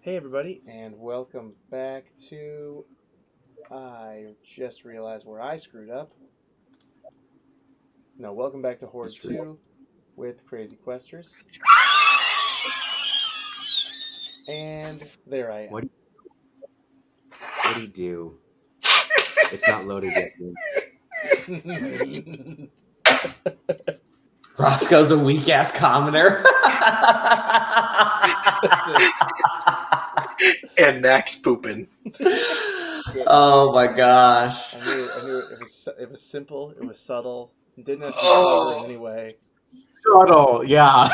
Hey everybody, and welcome back to. I just realized where I screwed up. No, welcome back to Hoard 2 with Crazy Questers. And there I am. What do you do? It's not loaded yet. Roscoe's a weak ass commoner. And Max pooping. Oh my gosh. I knew it. It was simple, it was subtle, it didn't have to be clever in any way. Subtle, yeah.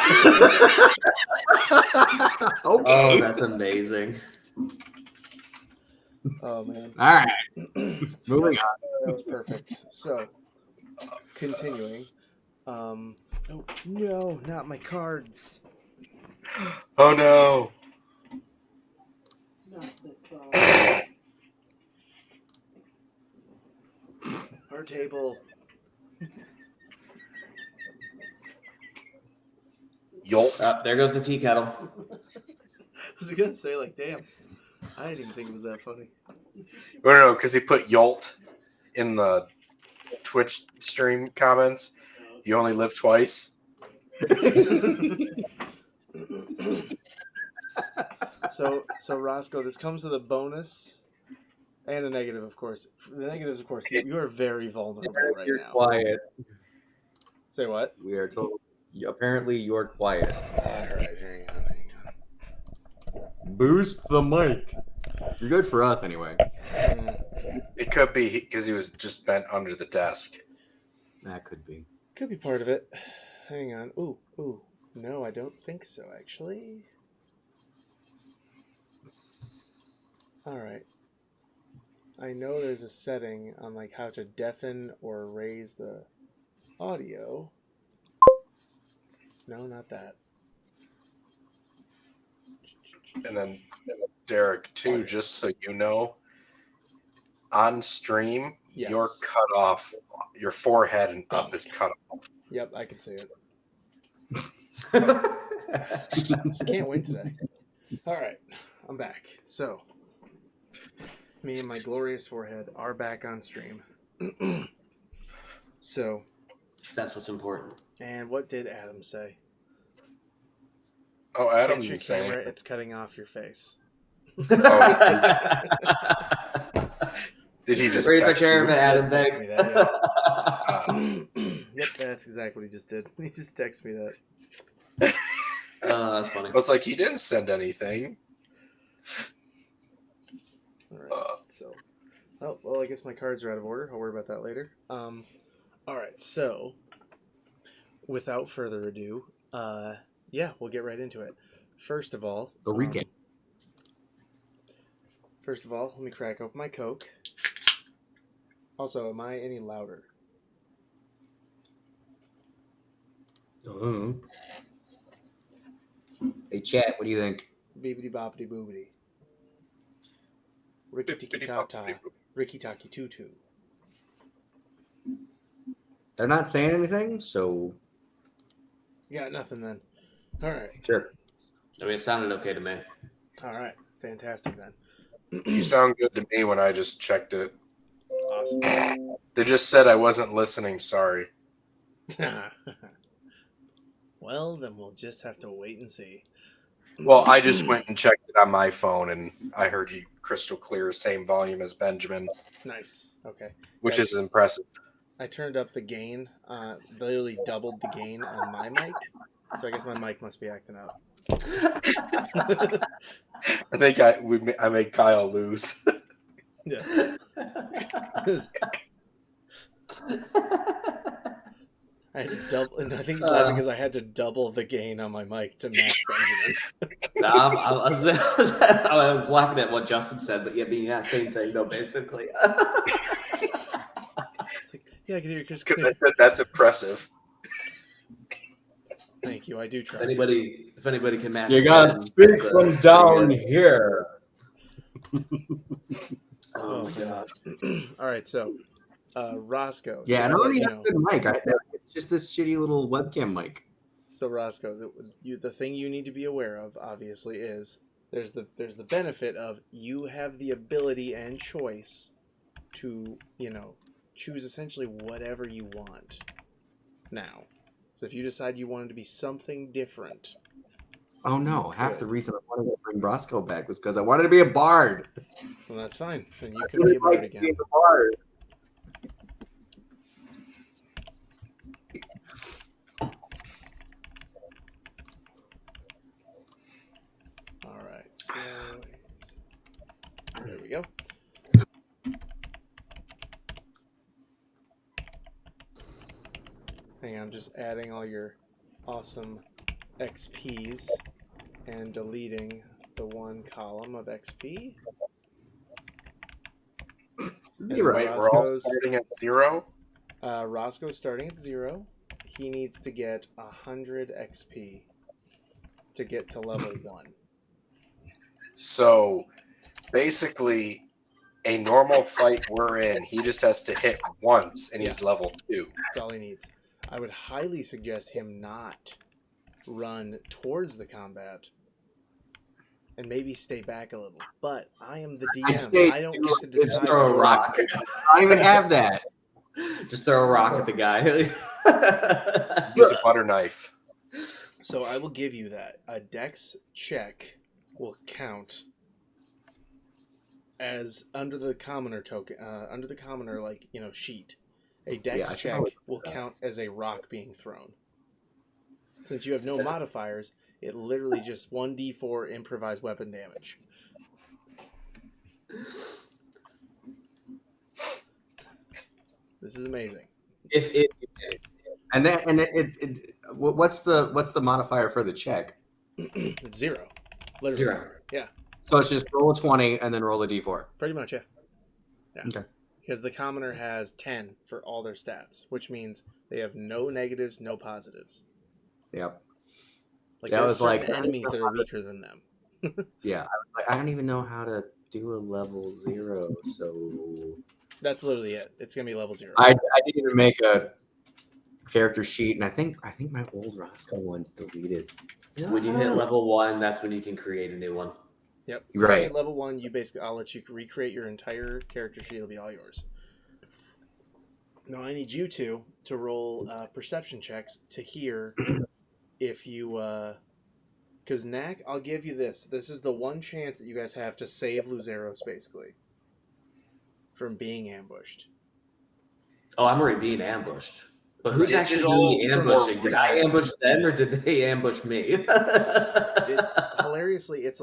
Okay. Oh, that's amazing. Oh man. All right. Moving on. That was perfect. So, continuing. Oh no, not my cards. Oh no. Not the cards. Our table. Yolt. There goes the tea kettle. I was gonna say, like, damn. I didn't even think it was that funny. No, because he put Yolt in the Twitch stream comments. You only live twice. So Roscoe, this comes with a bonus and a negative, of course. The negative is, of course, you are very vulnerable right You're now. quiet. Say what? We are told. Apparently, you're quiet. All right, hang on. Boost the mic. You're good for us, anyway. It could be because he was just bent under the desk. That could be. Could be part of it. Hang on. Ooh. No, I don't think so, actually. All right. I know there's a setting on like how to deafen or raise the audio. No, not that. And then Derek, too, just so you know, on stream, Yes. you're cut off. Your forehead and up is cut off. Yep, I can see it. Just can't win today. All right, I'm back. So, me and my glorious forehead are back on stream. So, that's what's important. And what did Adam say? Oh, Adam didn't say camera, it's cutting off your face. Oh. Did he just text me? Adam, thanks. Me that, yeah. Yep, that's exactly what he just did. He just texted me that. Oh, that's funny. I was like, he didn't send anything. All right. So, well, I guess my cards are out of order. I'll worry about that later. All right. So, without further ado, yeah, we'll get right into it. First of all, the recap. First of all, let me crack open my Coke. Also, am I any louder? Hey, chat, what do you think? Beebity boppity boobity. Ricky tiki ta-ta. Ricky taki tutu. They're not saying anything, so... Got nothing then. All right. Sure. I mean, it sounded okay to me. All right. Fantastic then. You sound good to me when I just checked it. Awesome. They just said I wasn't listening. Sorry. Well, then we'll just have to wait and see. Well, I just went and checked it on my phone, and I heard you crystal clear, same volume as Benjamin. Nice. Okay. Which is impressive. I turned up the gain, literally doubled the gain on my mic, so I guess my mic must be acting up. I think I made Kyle lose. Yeah. I had to double, and I think it's laughing because I had to double the gain on my mic to match Benjamin. I was laughing at what Justin said, but yeah, same thing though, basically. It's like, yeah, I can hear you, Chris. Because I said that's impressive. Thank you. I do try. If anybody can match, you gotta speak from down here. Oh my god! All right, so Roscoe. Yeah, I don't really have a good mic. It's just this shitty little webcam mic. So Roscoe, the thing you need to be aware of, obviously, is there's the benefit of you have the ability and choice to, choose essentially whatever you want now. So if you decide you wanted to be something different, Oh no! you Half the could. reason I wanted to bring Roscoe back was because I wanted to be a bard. Well, that's fine. Then you I can would be a like bard to be again. a bard. All right. So there we go. Hang on, I'm just adding all your awesome XPs and deleting the one column of XP. Zero. Wait, we're all Roscoe's starting at 0? Roscoe's starting at 0. He needs to get 100 XP to get to level 1. So basically, a normal fight we're in, he just has to hit once and he's level 2. That's all he needs. I would highly suggest him not run towards the combat and maybe stay back a little. But I am the DM. I don't get to decide. throw a for rock. you. I don't even have that. Just throw a rock at the guy. Use a butter knife. So I will give you that. A dex check will count as under the commoner token, under the commoner sheet. A dex check will count as a rock being thrown. Since you have no modifiers, it literally just 1d4 improvised weapon damage. This is amazing. What's the modifier for the check? It's 0. Literally. 0. Yeah. So it's just roll a 20 and then roll a d4. Pretty much, yeah. Okay. Because the commoner has 10 for all their stats, which means they have no negatives, no positives. Yep. Like That there's was certain enemies that are weaker than them. Yeah. I don't even know how to do a level 0, so That's literally it. It's gonna be level 0. I didn't even make a character sheet, and I think my old Roscoe one's deleted. When you hit level 1, that's when you can create a new one. Yep. Right. At level 1, I'll let you recreate your entire character sheet. It'll be all yours. Now I need you to roll perception checks to hear if you, because Knack, I'll give you this. This is the one chance that you guys have to save Luzeiros, basically, from being ambushed. Oh, I'm already being ambushed. But who's actually Digital doing the ambushing? Did I ambush them or did they ambush me? It's hilariously, it's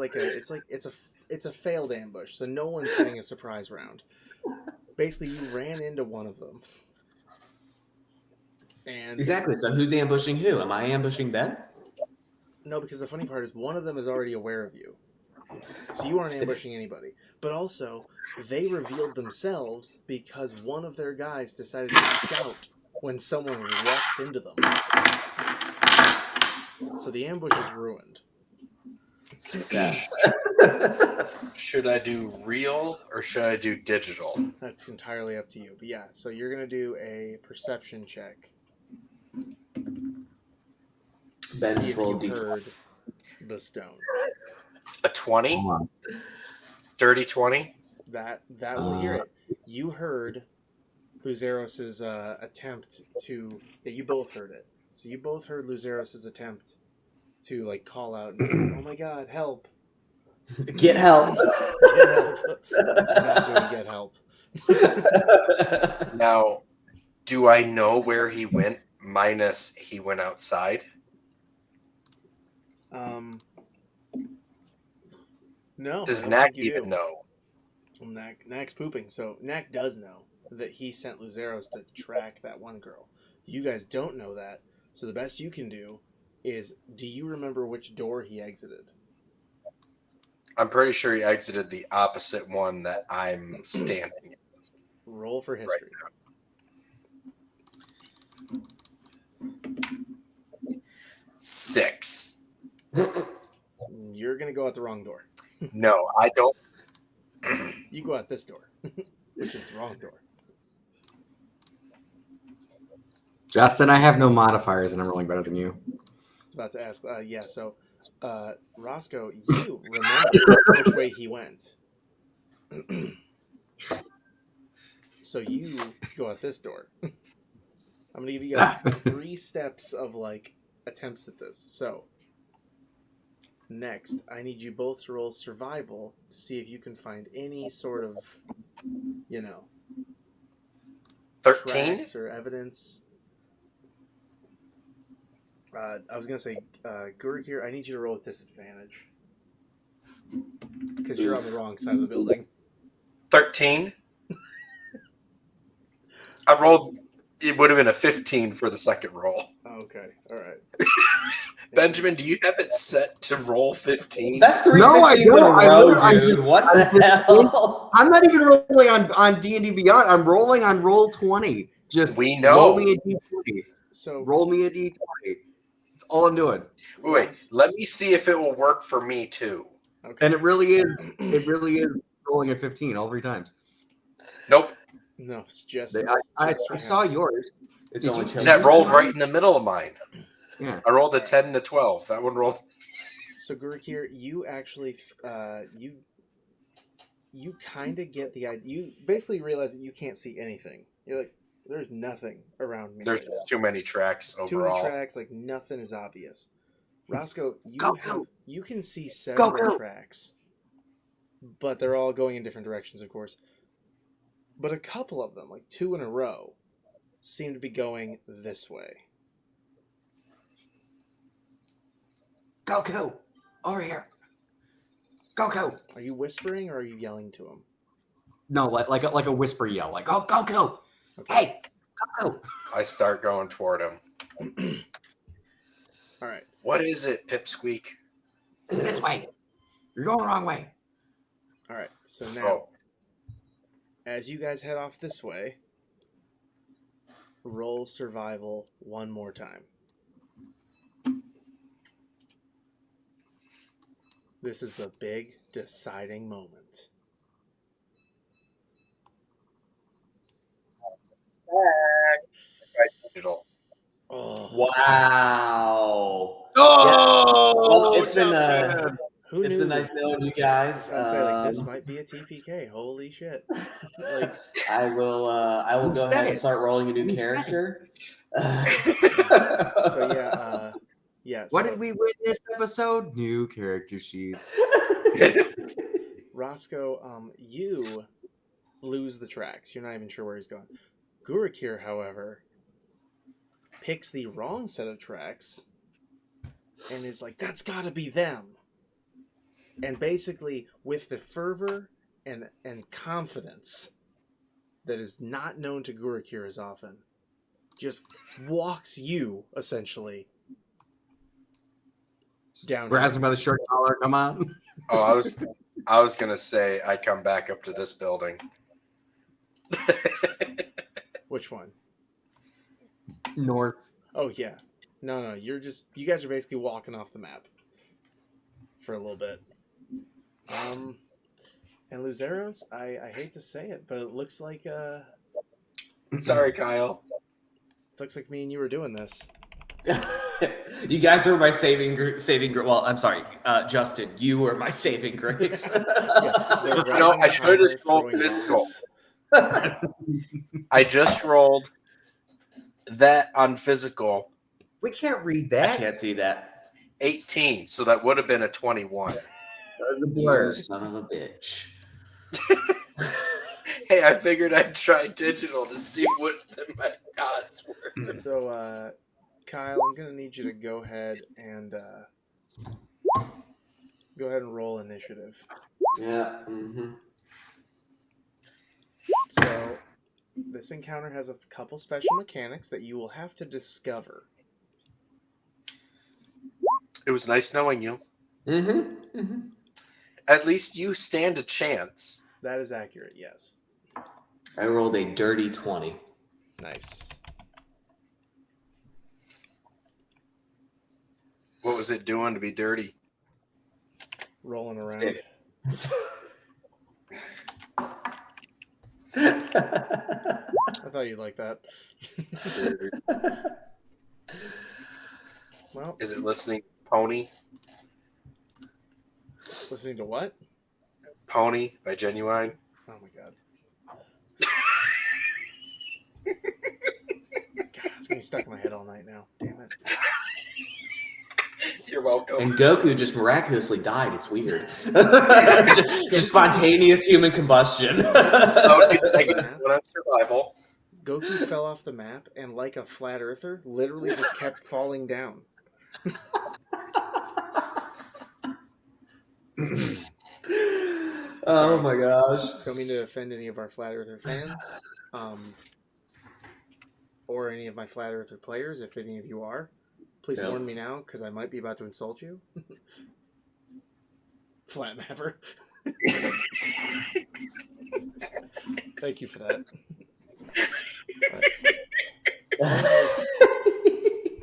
a failed ambush, so no one's getting a surprise round. Basically, you ran into one of them. And Exactly. So who's ambushing who? Am I ambushing them? no, because the funny part is one of them is already aware of you. So you aren't ambushing anybody. But also, they revealed themselves because one of their guys decided to shout when someone walked into them. So the ambush is ruined. Success. Should I do real or should I do digital? That's entirely up to you. But yeah, so you're going to do a perception check. Ben See if roll you D20. heard the stone. A 20? Dirty 20? That will hear it. You heard Luzeiros' attempt to... Yeah, you both heard it. So you both heard Luzeiros' attempt to call out and, oh my god, help. Get help. Get help. He's not doing get help. Now, do I know where he went minus he went outside? No. Does I don't Knack think you even do. know? Well, Knack's pooping, so Knack does know that he sent Luzeiros to track that one girl. You guys don't know that, so the best you can do is, do you remember which door he exited? I'm pretty sure he exited the opposite one that I'm standing in. Roll for history. Right. 6. You're going to go out the wrong door. No, I don't. You go out this door, which is the wrong door. Justin, I have no modifiers, and I'm rolling better than you. I was about to ask, yeah, so Roscoe, you remember which way he went. So you go out this door. I'm gonna give you guys 3 steps of like attempts at this. So next, I need you both to roll survival to see if you can find any sort of, 13? tracks or evidence. I was gonna say, Gurk here. I need you to roll with disadvantage because you're on the wrong side of the building. 13? I rolled. It would have been a 15 for the second roll. Okay, all right. Benjamin, do you have it set to roll 15? That's 3 No, I 15s in a don't. row, I'm dude. just- What the hell? I'm not even rolling on D&D Beyond. I'm rolling on roll 20. Just We know. roll me a D20. So Roll me a D20. That's all I'm doing. Wait, let me see if it will work for me too. Okay. And it really is rolling a 15 all 3 times. Nope. No, it's just. I just for saw him. yours. It's Did only you- Chelsea. That you rolled see right mine? in the middle of mine. Yeah. I rolled a 10 and a 12. That one rolled. So Gurk here, you actually, you kind of get the idea. You basically realize that you can't see anything. You're like, there's nothing around me. There's right now. too many tracks Too many overall. tracks. Like nothing is obvious. Roscoe, Go. you can see several Go. tracks, but they're all going in different directions, of course. But a couple of them, like 2 in a row, seem to be going this way. Go. Over here. Go. Are you whispering or are you yelling to him? No, like a whisper yell. Like, go. Okay. Hey, go. I start going toward him. All right. What is it, Pipsqueak? This way. You're going the wrong way. All right. So now, as you guys head off this way, roll survival one more time. This is the big deciding moment. Digital. Oh, Wow. Oh, Well, it's been Justin. who it's knew? been nice knowing you guys. I say like this might be a TPK. Holy shit! Like I will You go said ahead and it. start rolling a new You said character. so yeah. What so did we witness episode? New character sheets. Roscoe, you lose the tracks. You're not even sure where he's going. Gurukir, however, picks the wrong set of tracks and is like, that's gotta be them. And basically, with the fervor and confidence that is not known to Gurukir as often, just walks you, essentially, down. Grabs him by the shirt collar. Come on. Oh, I was gonna say I come back up to this building. Which one? North. Oh, yeah. No, you guys are basically walking off the map for a little bit. And Luzeiros, I hate to say it, but it looks like Sorry, Kyle. looks like me and you were doing this. You guys were my saving grace. Well, I'm sorry, Justin. You were my saving grace. No, I should have just rolled physical. I just rolled that on physical. We can't read I that. can't see that. 18, so that would have been a 21. That was a You blur. son of a bitch. Hey, I figured I'd try digital to see what my odds were. So, Kyle, I'm gonna need you to go ahead and roll initiative. Yeah. Mm-hmm. So, this encounter has a couple special mechanics that you will have to discover. It was nice knowing you. Mm-hmm. Mm-hmm. At least you stand a chance. That is accurate, yes. I rolled a dirty 20. Nice. What was it doing to be dirty? Rolling around. Stick. I thought you'd like that. Well, Is it listening, Pony? Listening to what? Pony by Genuine. Oh my god. God, it's gonna be stuck in my head all night now. Damn it. You're welcome. And Goku just miraculously died. It's weird. Just spontaneous human combustion. That would be the negative one on survival. Goku fell off the map and, like a flat earther, literally just kept falling down. Oh my gosh. Don't mean to offend any of our flat earther fans, or any of my flat earther players, if any of you are. Please Yep. warn me now, because I might be about to insult you. Flat mapper. Thank you for that.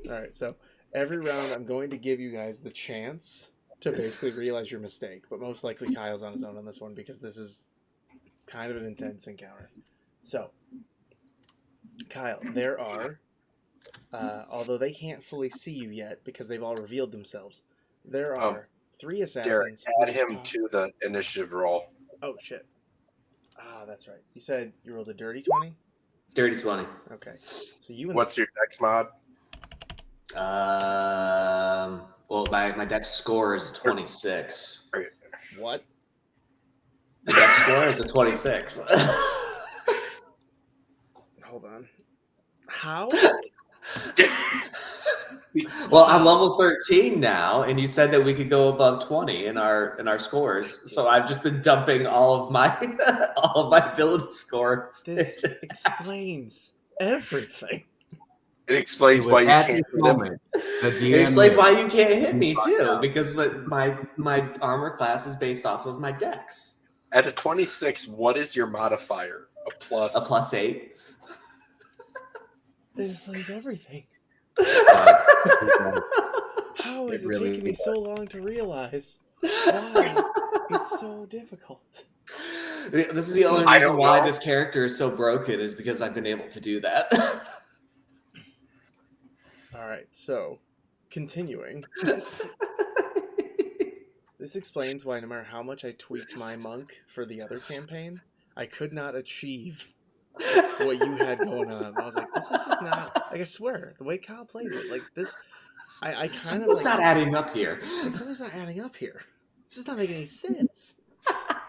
All right, so every round I'm going to give you guys the chance to basically realize your mistake, but most likely Kyle's on his own on this one because this is kind of an intense encounter. So, Kyle, there are, although they can't fully see you yet because they've all revealed themselves, there are 3 Derek, assassins. add him to the initiative roll. Oh, shit. Ah, that's right. You said you rolled a dirty 20? Dirty 20. Okay. So you and What's your dex mod? Well, my dex score is 26. what? The dex score is a 26. Hold on. How? Well, I'm level 13 now, and you said that we could go above 20 in our scores. So I've just been dumping all of my ability scores. This explains everything. It explains why you At can't this hit him. moment, the It DM explains why knows. you can't hit me too, because my armor class is based off of my dex. At a 26, what is your modifier? A plus. A +8. It explains everything. Uh, How is It it really taking me does. so long to realize why it's so difficult? This is the only I reason don't why know. this character is so broken, is because I've been able to do that. All right, so continuing. This explains why no matter how much I tweaked my monk for the other campaign, I could not achieve what you had going on. I was like, this is just not, like, I swear, the way Kyle plays it, like this, I kind of Something's like, not adding up here. like, something's not adding up here. This is not making any sense.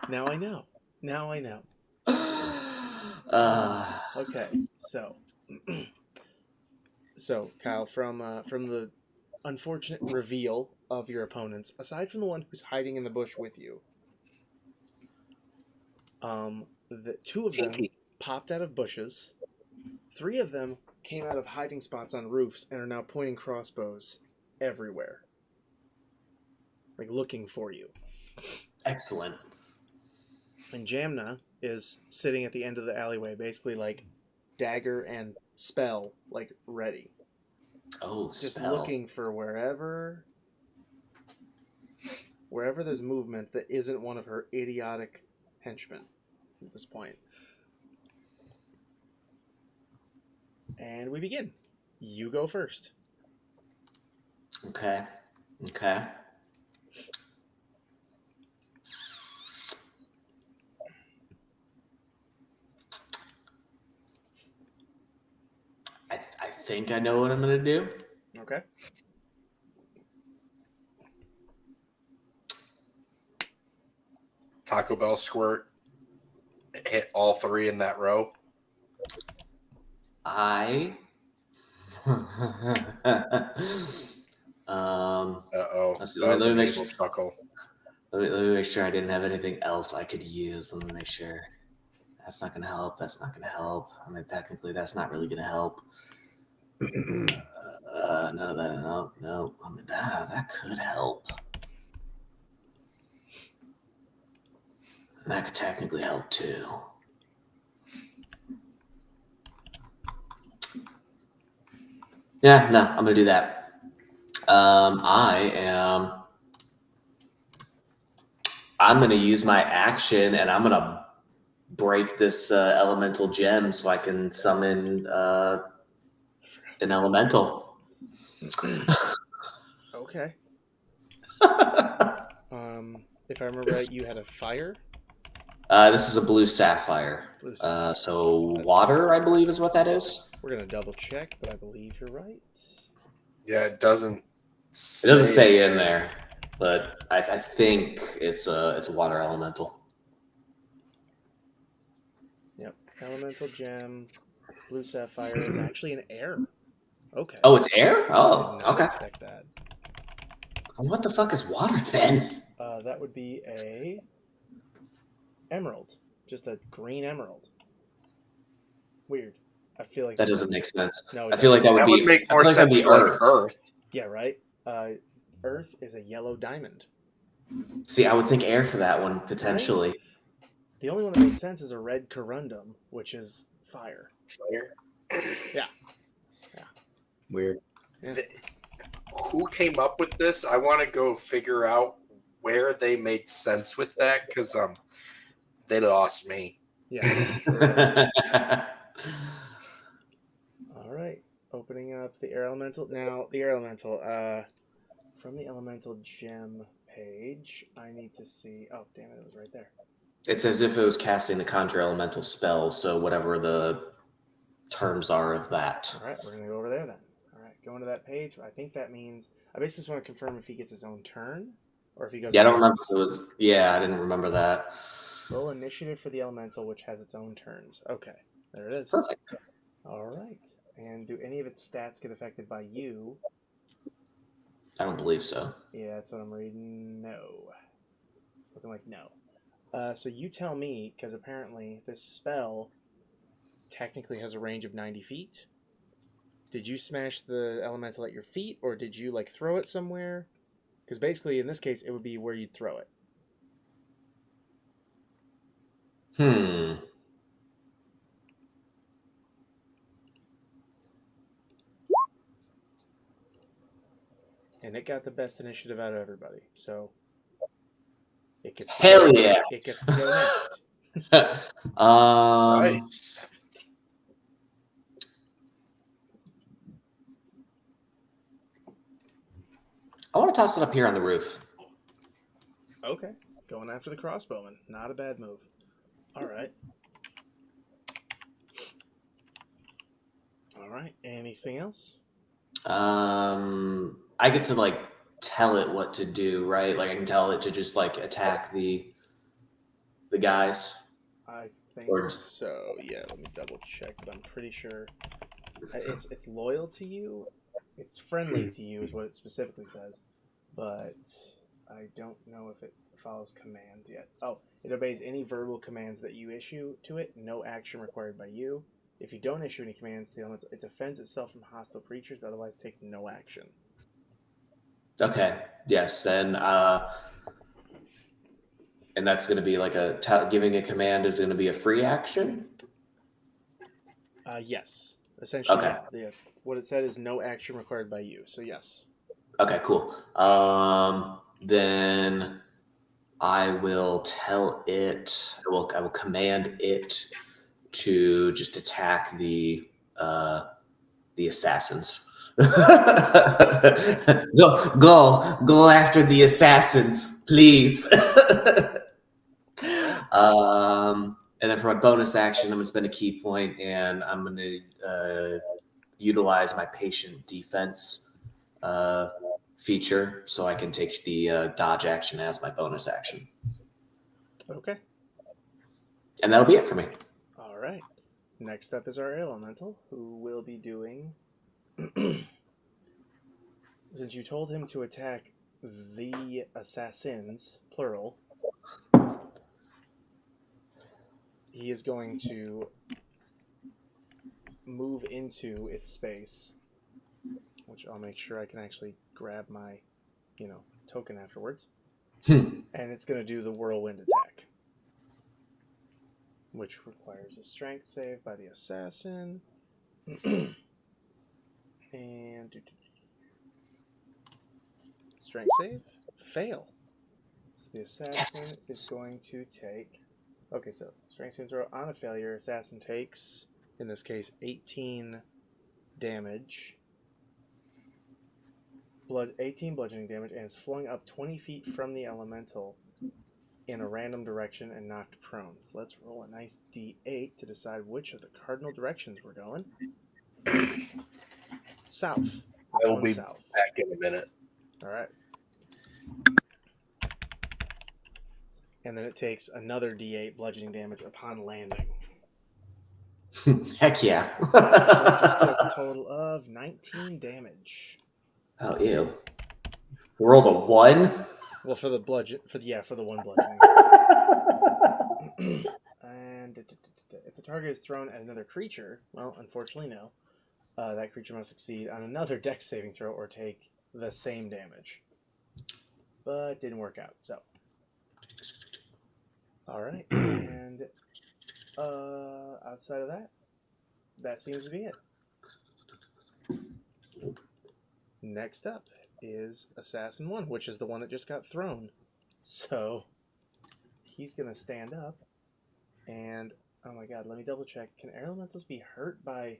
Now I know. Now I know. Okay, so, so Kyle, from the unfortunate reveal of your opponents, aside from the one who's hiding in the bush with you, the 2 of them Pinky. popped out of bushes. 3 of them came out of hiding spots on roofs and are now pointing crossbows everywhere, like looking for you. Excellent. And Jamna is sitting at the end of the alleyway, basically like dagger and spell, like ready, Oh, just spell. looking for wherever there's movement that isn't one of her idiotic henchmen at this point. And we begin. You go first. Okay. Okay. I think I know what I'm gonna do. Okay. Taco Bell squirt. Hit all 3 in that row. I Uh-oh. Let's see, That let was me an make evil sure. chuckle. Let me make sure I didn't have anything else I could use. Let me make sure. That's not gonna help. That's not gonna help. I mean, technically, that's not really gonna help. None of that. No. I mean, that could help. That could technically help too. Yeah, no, I'm gonna do that. I'm gonna use my action, and I'm gonna break this elemental gem so I can summon an elemental. if I remember right, you had a fire. This is a blue sapphire. Blue sapphire. So water, I believe, is what that is. We're gonna double check, but I believe you're right. Yeah, it doesn't. It doesn't say in there, but I think it's a water elemental. Yep. Elemental gem. Blue sapphire is actually an air. Okay. Oh, it's air? Did Oh, not okay. expect that. What the fuck is water then? That would be a emerald. Just a green emerald. Weird. I feel like That doesn't make sense. No, I feel like that would be make more I feel like that'd sense be for like Earth. Earth. Yeah, right. Earth is a yellow diamond. See, I would think air for that one potentially. Right? The only one that makes sense is a red corundum, which is fire. Fire. Yeah. Weird. Yeah. Who came up with this? I want to go figure out where they made sense with that because they lost me. Yeah. All right. Opening up the air elemental. Now, the air elemental. From the elemental gem page, I need to see. Oh, damn it! It was right there. It's as if it was casting the conjure elemental spell, so whatever the terms are of that. All right, we're gonna go over there then. All right, go into that page. I think that means I basically just want to confirm if he gets his own turn or if he goes. Yeah, I don't remember. I didn't remember that. Roll initiative for the elemental, which has its own turns. Okay, there it is. Perfect. All right, and do any of its stats get affected by you? I don't believe so. Yeah, that's what I'm reading. No, looking like no. So you tell me, because apparently this spell technically has a range of 90 feet. Did you smash the elemental at your feet, or did you like throw it somewhere? Because basically, in this case, it would be where you'd throw it. Hmm. And it got the best initiative out of everybody, so it gets to Hell go, yeah. It gets to go next. Nice. I want to toss it up here on the roof. Okay, going after the crossbowman, not a bad move. All right. All right. Anything else? I get to like tell it what to do, right? Like I can tell it to just like attack the guys. I think so. Yeah. Let me double check, but I'm pretty sure it's loyal to you. It's friendly to you, is what it specifically says, but I don't know if it follows commands yet. Oh, it obeys any verbal commands that you issue to it. No action required by you. If you don't issue any commands, it defends itself from hostile creatures, but otherwise takes no action. Okay. Yes. Then, and that's going to be like giving a command is going to be a free action. Yes. Essentially, Okay. yeah. What it said is no action required by you. So yes. Okay. Cool. Then I will tell it. I will command it to just attack the assassins. Go after the assassins, please. And then for my bonus action, I'm gonna spend a key point, and I'm gonna utilize my patient defense feature, so I can take the dodge action as my bonus action. Okay. And that'll be it for me. All right. Next up is our elemental, who will be doing. Since you told him to attack the assassins, plural, he is going to move into its space, which I'll make sure I can actually grab my, token afterwards. And it's going to do the whirlwind attack, which requires a strength save by the assassin. And strength save, fail. So the assassin is going to take. Okay, so strength saving throw on a failure. Assassin takes, in this case, 18 damage. 18 bludgeoning damage, and is flung up 20 feet from the elemental in a random direction and knocked prone. So let's roll a nice d8 to decide which of the cardinal directions we're going. South. I will Going be south. back in a minute. All right. And then it takes another d8 bludgeoning damage upon landing. Heck yeah. So it just took a total of 19 damage. Oh, ew. We rolled a 1? Well, for the one bludgeoning. And if the target is thrown at another creature, well, unfortunately, no. That creature must succeed on another dex saving throw or take the same damage. But didn't work out, so. Alright, and outside of that, that seems to be it. Next up is Assassin 1, which is the one that just got thrown. So, he's going to stand up, and, oh my god, let me double check. Can air elementals be hurt by...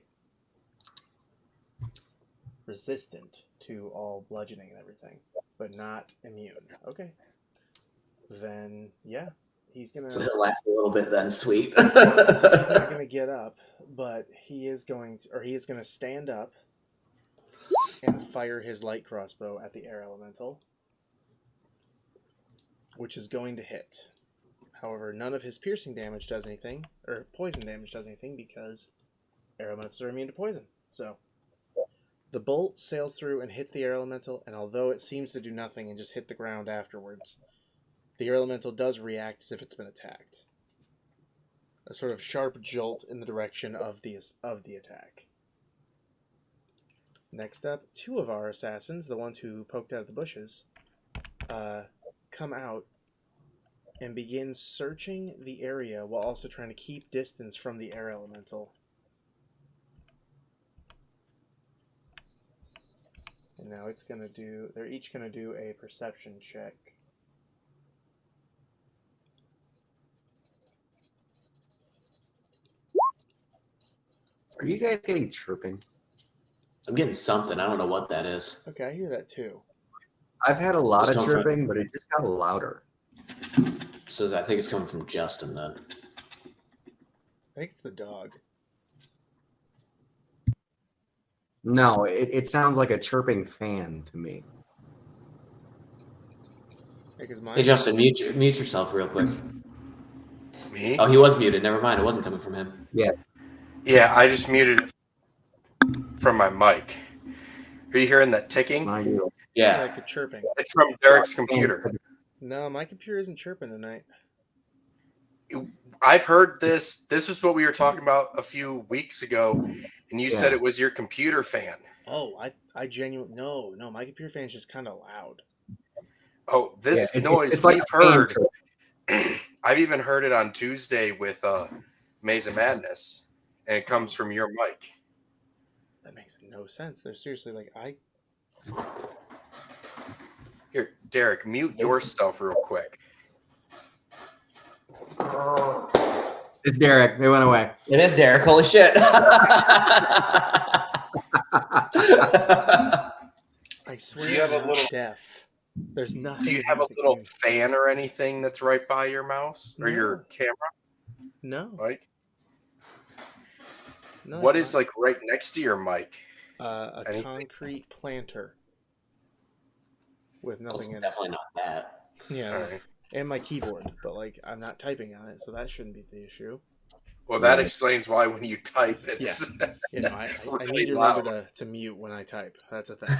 resistant to all bludgeoning and everything, but not immune? Okay. Then, yeah, he's going to... So he'll last a little bit then, sweet. So he's not going to get up, but he is going to stand up and fire his light crossbow at the air elemental, which is going to hit. However, none of his piercing damage does anything, or poison damage does anything, because air elementals are immune to poison. So the bolt sails through and hits the air elemental, and although it seems to do nothing and just hit the ground afterwards, the air elemental does react as if it's been attacked. A sort of sharp jolt in the direction of the attack. Next up, two of our assassins, the ones who poked out of the bushes, come out and begin searching the area while also trying to keep distance from the air elemental. And now they're each going to do a perception check. Are you guys getting chirping? I'm getting something. I don't know what that is. Okay, I hear that too. I've had a lot Just of coming from- chirping, but it just got louder. So I think it's coming from Justin then. I think it's the dog. No, it sounds like a chirping fan to me. Because mine... Hey, Justin, mute yourself real quick. Me? Oh, he was muted. Never mind. It wasn't coming from him. Yeah, I just muted it from my mic. Are you hearing that ticking? Not you. Yeah, Yeah. like a chirping. It's from Derek's computer. No, my computer isn't chirping tonight. I've heard this. This is what we were talking about a few weeks ago, and you said it was your computer fan. Oh, I genuinely... No, my computer fan's just kind of loud. Oh, this noise it's like we've a fan heard. chirp. I've even heard it on Tuesday with Maze of Madness, and it comes from your mic. That makes no sense. They're seriously like, Here, Derek, mute yourself real quick. It's Derek. They went away. It is Derek. Holy shit. I swear Do you have a I'm not little- deaf. There's nothing. Do you have a that little can- fan or anything that's right by your mouse or your No. camera? No. Like, No, what it's is not. like right next to your mic? A anything? concrete planter with Well, it's nothing in it. definitely not that. Yeah, All right. and my keyboard, but like I'm not typing on it, so that shouldn't be the issue. Well, that Right. explains why when you type, it's You know, I Really need to loud. remember to mute when I type. That's a thing.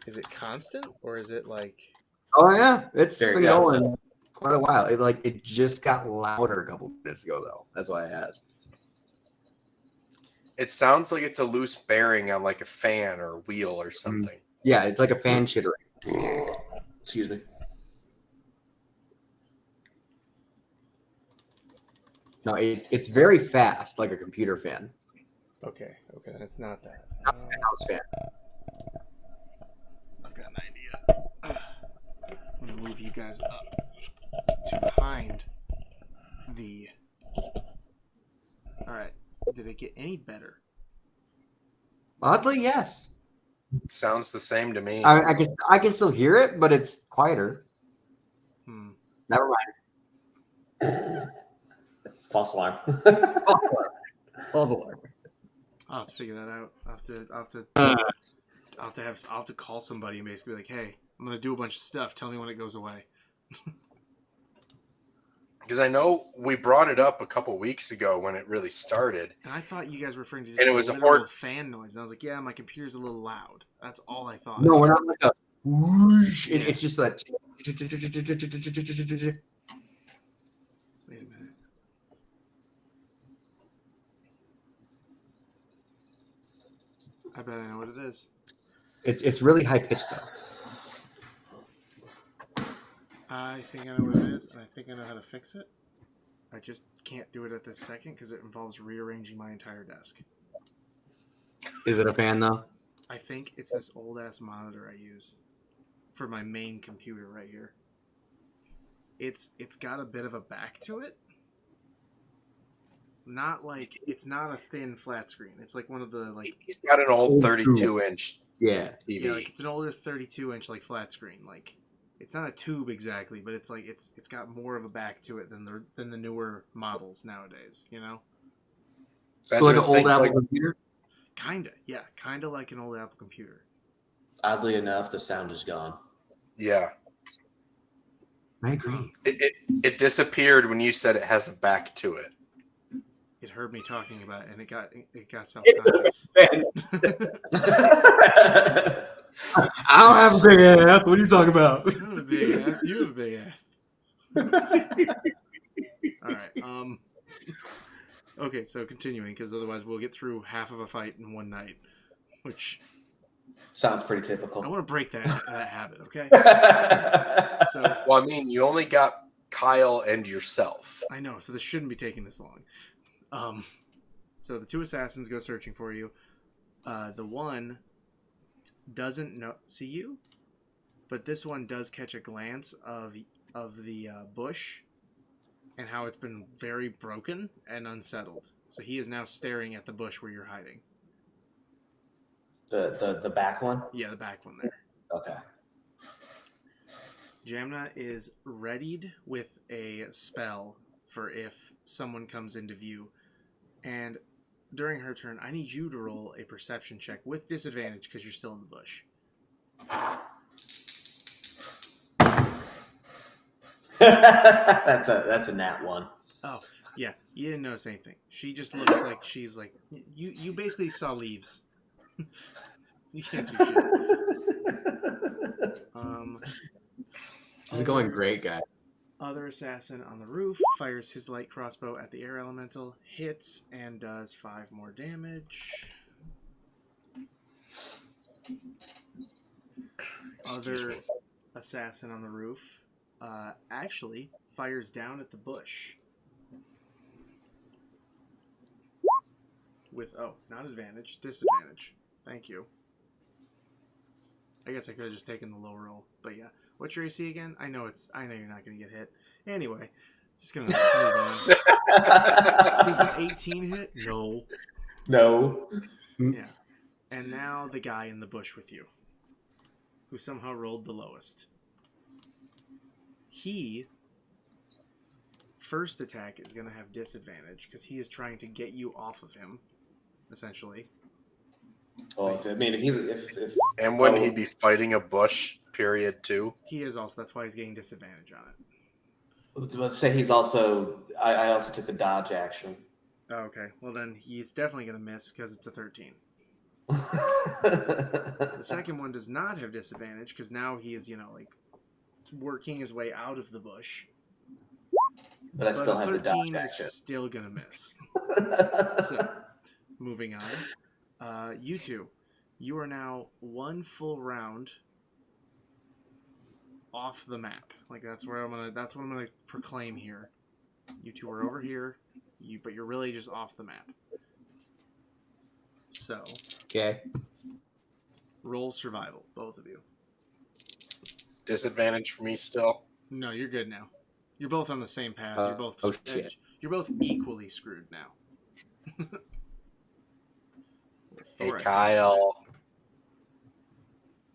Is it constant or is it like? Oh yeah, it's Very been good. going quite a while. It just got louder a couple minutes ago though. That's why I asked. it sounds like it's a loose bearing on like a fan or a wheel or something. Yeah, it's like a fan chittering. Excuse me. No, it's very fast, like a computer fan. Okay, that's not that. Not a house fan. I've got an idea. I'm gonna move you guys up to behind the. All right. Did it get any better? Oddly, yes. Sounds the same to me. I can still hear it, but it's quieter. Hmm. Never mind. False alarm. False alarm. I'll have to figure that out. I'll have to call somebody and basically be like, hey, I'm gonna do a bunch of stuff. Tell me when it goes away. Because I know we brought it up a couple weeks ago when it really started. And I thought you guys were referring to just And it like was a a literal Hoard. fan noise. And I was like, yeah, my computer's a little loud. That's all I thought. No, we're not like a whoosh. Yeah. It's just that. Wait a minute. I bet I know what it is. It's really high pitched though. I think I know what it is, and I think I know how to fix it. I just can't do it at this second because it involves rearranging my entire desk. Is it a fan though? I think it's this old ass monitor I use for my main computer right here. It's got a bit of a back to it. Not like it's not a thin flat screen. It's like one of the like He's got an old 32-inch Yeah. TV. yeah, like it's an older 32-inch like flat screen. Like it's not a tube exactly, but it's like it's got more of a back to it than the newer models nowadays. You know, So like an Think old Apple like- computer. kinda like an old Apple computer. Oddly enough, the sound is gone. Yeah. I agree. It disappeared when you said it has a back to it. It heard me talking about it, and it got self It's conscious. I don't have a big ass. What are you talking about? You have a big ass. You have a big ass. All right. Okay, so continuing, because otherwise we'll get through half of a fight in one night, which Sounds pretty I typical. want to break that habit. Okay. So Well, I mean, you only got Kyle and yourself. I know, so this shouldn't be taking this long. So the two assassins go searching for you. The one doesn't see you, but this one does catch a glance of the bush and how it's been very broken and unsettled. So he is now staring at the bush where you're hiding. The back one? Yeah, the back one there. Okay. Jamna is readied with a spell for if someone comes into view. And during her turn, I need you to roll a perception check with disadvantage because you're still in the bush. That's a nat one. Oh, yeah, you didn't notice anything. She just looks like she's like you basically saw leaves. You can't see shit. This is going great, guys. Other assassin on the roof fires his light crossbow at the air elemental, hits, and does 5 more damage. Other assassin on the roof actually fires down at the bush. With, not advantage, disadvantage. Thank you. I guess I could have just taken the low roll, but yeah. What's your AC again? I know you're not going to get hit. Anyway, just going to move on. Does an 18 hit? No. No. Yeah. And now the guy in the bush with you, who somehow rolled the lowest. He, first attack is going to have disadvantage because he is trying to get you off of him, essentially. Well, if And wouldn't he be fighting a bush, period, too? He is also, that's why he's getting disadvantage on it. let's say he's also, I also took a dodge action. Oh, okay. Well, then he's definitely going to miss because it's a 13. The The second one does not have disadvantage because now he is, like, working his way out of the bush. But I still a have the 13 dodge is action. still going to miss. So, moving on. You two, you are now one full round off the map. Like that's what I'm gonna proclaim here. You two are over here, but you're really just off the map. So, Okay. roll survival, both of you. Disadvantage for me still. No, you're good now. You're both on the same path. You're both shit. You're both equally screwed now. Hey, Kyle.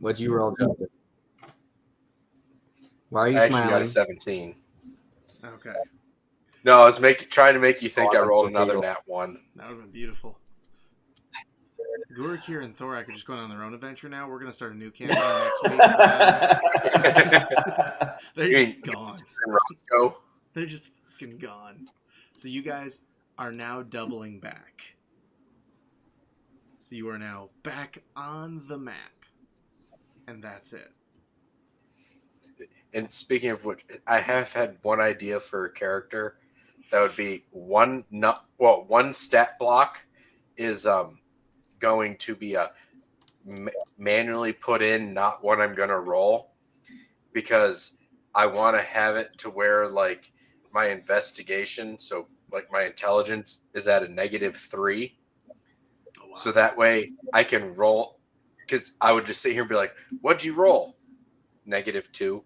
What'd you roll, Justin? Why are you I actually got smiling? a 17. Okay, No, I was trying to make you think Oh, I I rolled thought you another rolled- nat 1. that would have been beautiful. Gurukir and Thorak are just going on their own adventure now. We're gonna start a new campaign next week. They're You just mean- gone. Roscoe? They're just fucking gone. So you guys are now doubling back. So you are now back on the map, and that's it. And speaking of which, I have had one idea for a character that would be one stat block is going to be a manually put in, not what I'm going to roll, because I want to have it to where like my investigation, so like my intelligence is at a -3. Oh, wow. So that way I can roll, because I would just sit here and be like, what'd you roll? -2.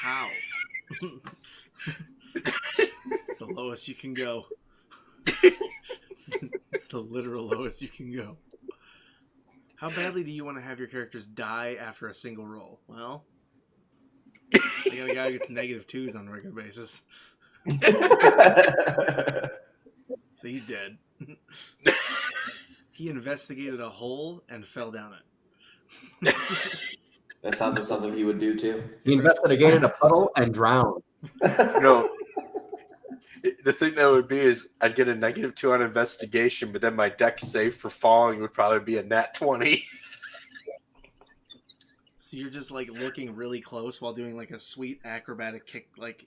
How? It's the lowest you can go. It's the literal lowest you can go. How badly do you want to have your characters die after a single roll? Well, I got a guy who gets -2s on a regular basis, so he's dead. He investigated a hole and fell down it. That sounds like something he would do too. He investigated a puddle and drowned. No, the thing that would be is I'd get a -2 on investigation, but then my dex save for falling would probably be a nat 20. So you're just like looking really close while doing like a sweet acrobatic kick, like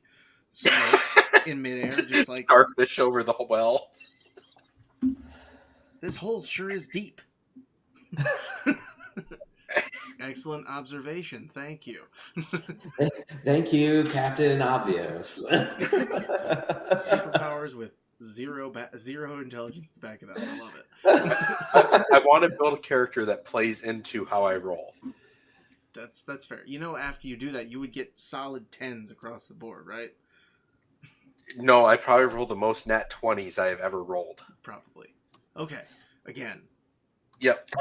split in midair, just like Starfish over the well. this hole sure is deep. Excellent observation. Thank you. Thank you, Captain Obvious. Superpowers with zero intelligence to back it up. I love it. I want to build a character that plays into how I roll. That's fair. You know, after you do that, you would get solid 10s across the board, right? No, I probably roll the most nat 20s I have ever rolled. Probably. Okay. Again, Yep.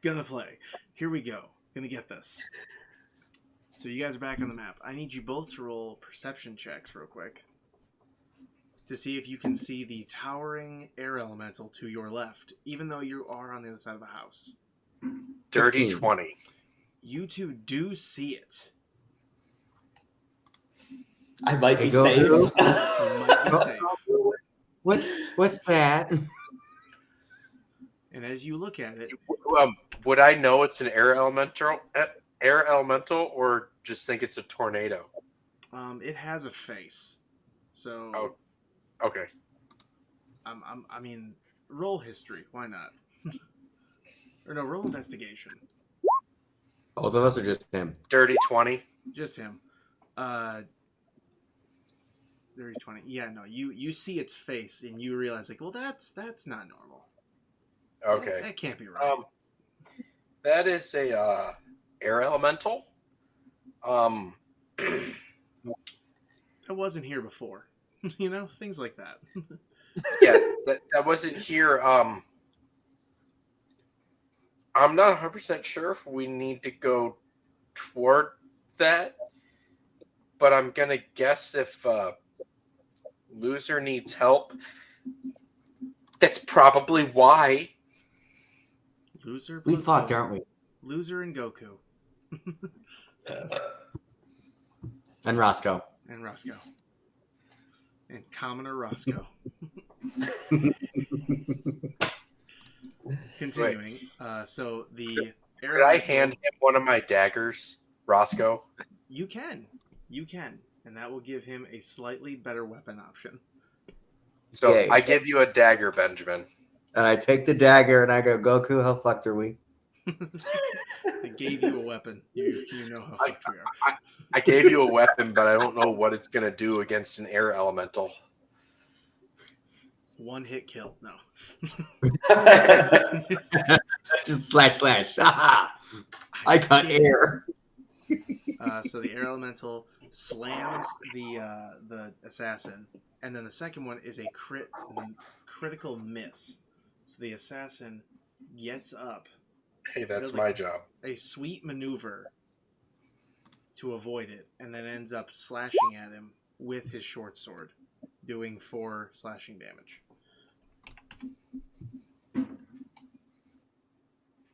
gonna play. Here we go. Gonna get this. So you guys are back on the map. I need you both to roll perception checks real quick to see if you can see the towering air elemental to your left, even though you are on the other side of the house. Dirty 15. 20. You two do see it. I might be Hey, go safe. Drew. You might be safe. What's that? And as you look at it, Would I know it's an air elemental, or just think it's a tornado? it has a face. So, Oh. Okay. I mean, roll history. Why not? Or no, roll investigation. Both of us are just him. Dirty 20. Just him. 30-20. Yeah, no, you see its face and you realize like, well, that's not normal. Okay. That can't be right. That is a air elemental. It wasn't here before. You know, things like that. Yeah, that wasn't here. I'm not 100% sure if we need to go toward that, but I'm gonna guess if loser needs help, that's probably why. Loser. We plus fucked, Goku. aren't we? Loser and Goku And Roscoe. and Roscoe and commoner Roscoe. Continuing. So the air Could I elemental- hand him one of my daggers, Roscoe? You can, and that will give him a slightly better weapon option. So Yay. I give you a dagger, Benjamin. And I take the dagger and I go, Goku, how fucked are we? I gave you a weapon. You know how fucked we are. I gave you a weapon, but I don't know what it's gonna do against an air elemental. One hit kill. No. Just slash. Haha. I cut air. So the air elemental slams the assassin, and then the second one is a critical miss. So the assassin gets up. Hey, that's Does my job. a sweet maneuver to avoid it, and then ends up slashing at him with his short sword, doing 4 slashing damage.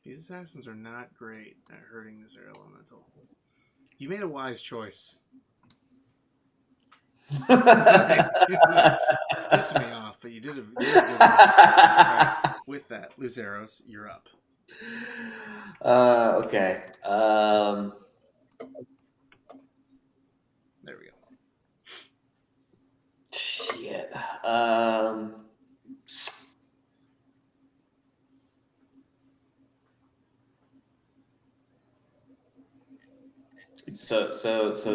These assassins are not great at hurting this elemental. You made a wise choice. It's pissing me off, but you did a good one. Right. With that, Luzeiros, you're up. Okay. There we go. Shit. So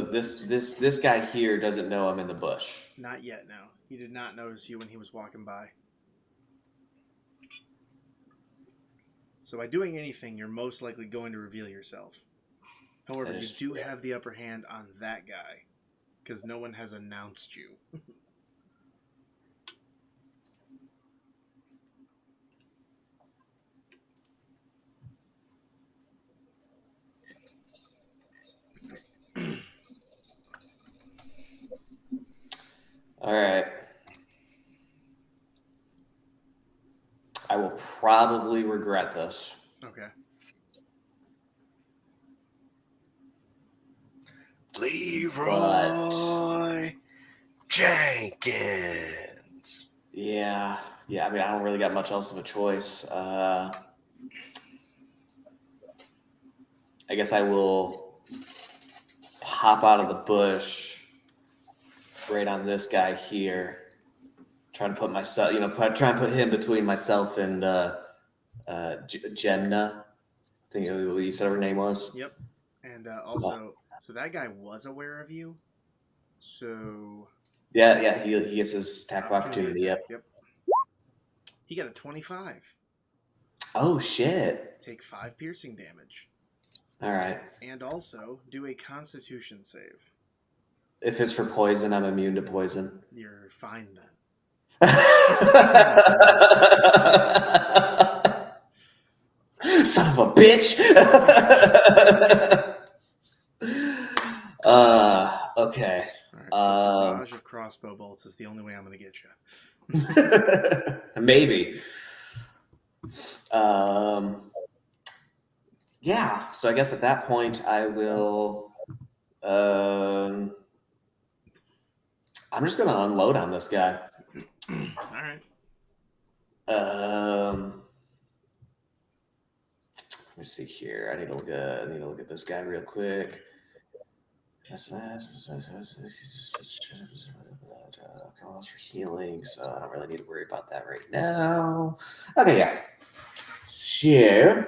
this guy here doesn't know I'm in the bush. Not yet, no. He did not notice you when he was walking by. So by doing anything, you're most likely going to reveal yourself. However, That you is do true. have the upper hand on that guy, because no one has announced you. All right. I will probably regret this. Okay. Leroy Jenkins. Yeah. I mean, I don't really got much else of a choice. I guess I will hop out of the bush right on this guy here. Trying to put myself, try and put him between myself and Jenna. I think you said her name was. Yep. And also, so that guy was aware of you. So Yeah. He gets his attack of opportunity. attack. Yep. He got a 25. Oh shit! Take 5 piercing damage. All right. And also do a Constitution save. If it's for poison, I'm immune to poison. You're fine then. Son of a bitch! Okay. All right, so barrage of crossbow bolts is the only way I'm going to get you. Maybe. Yeah. So I guess at that point I will. I'm just gonna unload on this guy. All right. Let me see here. I need to look at this guy real quick. Calls for healing, so I don't really need to worry about that right now. Okay, yeah. So,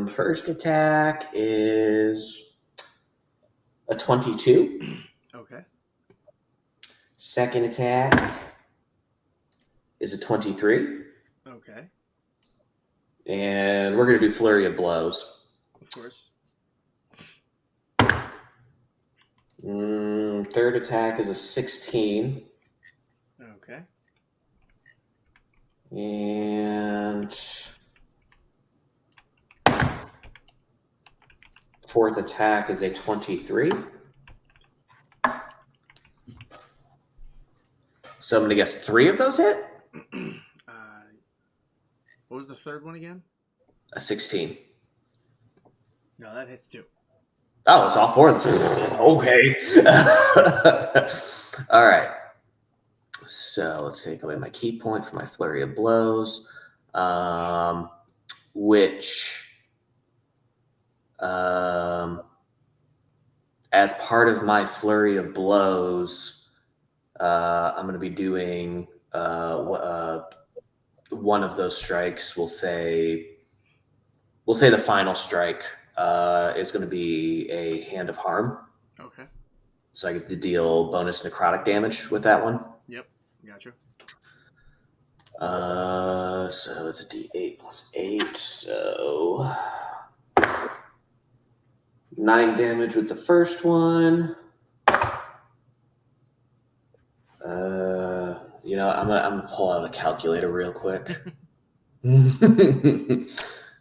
first attack is a 22. Okay. Second attack is a 23. Okay. And we're going to do flurry of blows. Of course. Third attack is a 16. Okay. And fourth attack is a 23. So I'm going to guess 3 of those hit? What was the third one again? A 16. No, that hits too. Oh, it's all 4 of them. Okay. All right. So let's take away my key point for my flurry of blows, which, as part of my flurry of blows, I'm going to be doing one of those strikes. We'll say the final strike is going to be a hand of harm. Okay. So I get to deal bonus necrotic damage with that one. Yep. Gotcha. So it's a D8 plus 8. So 9 damage with the first one. I'm gonna pull out a calculator real quick. So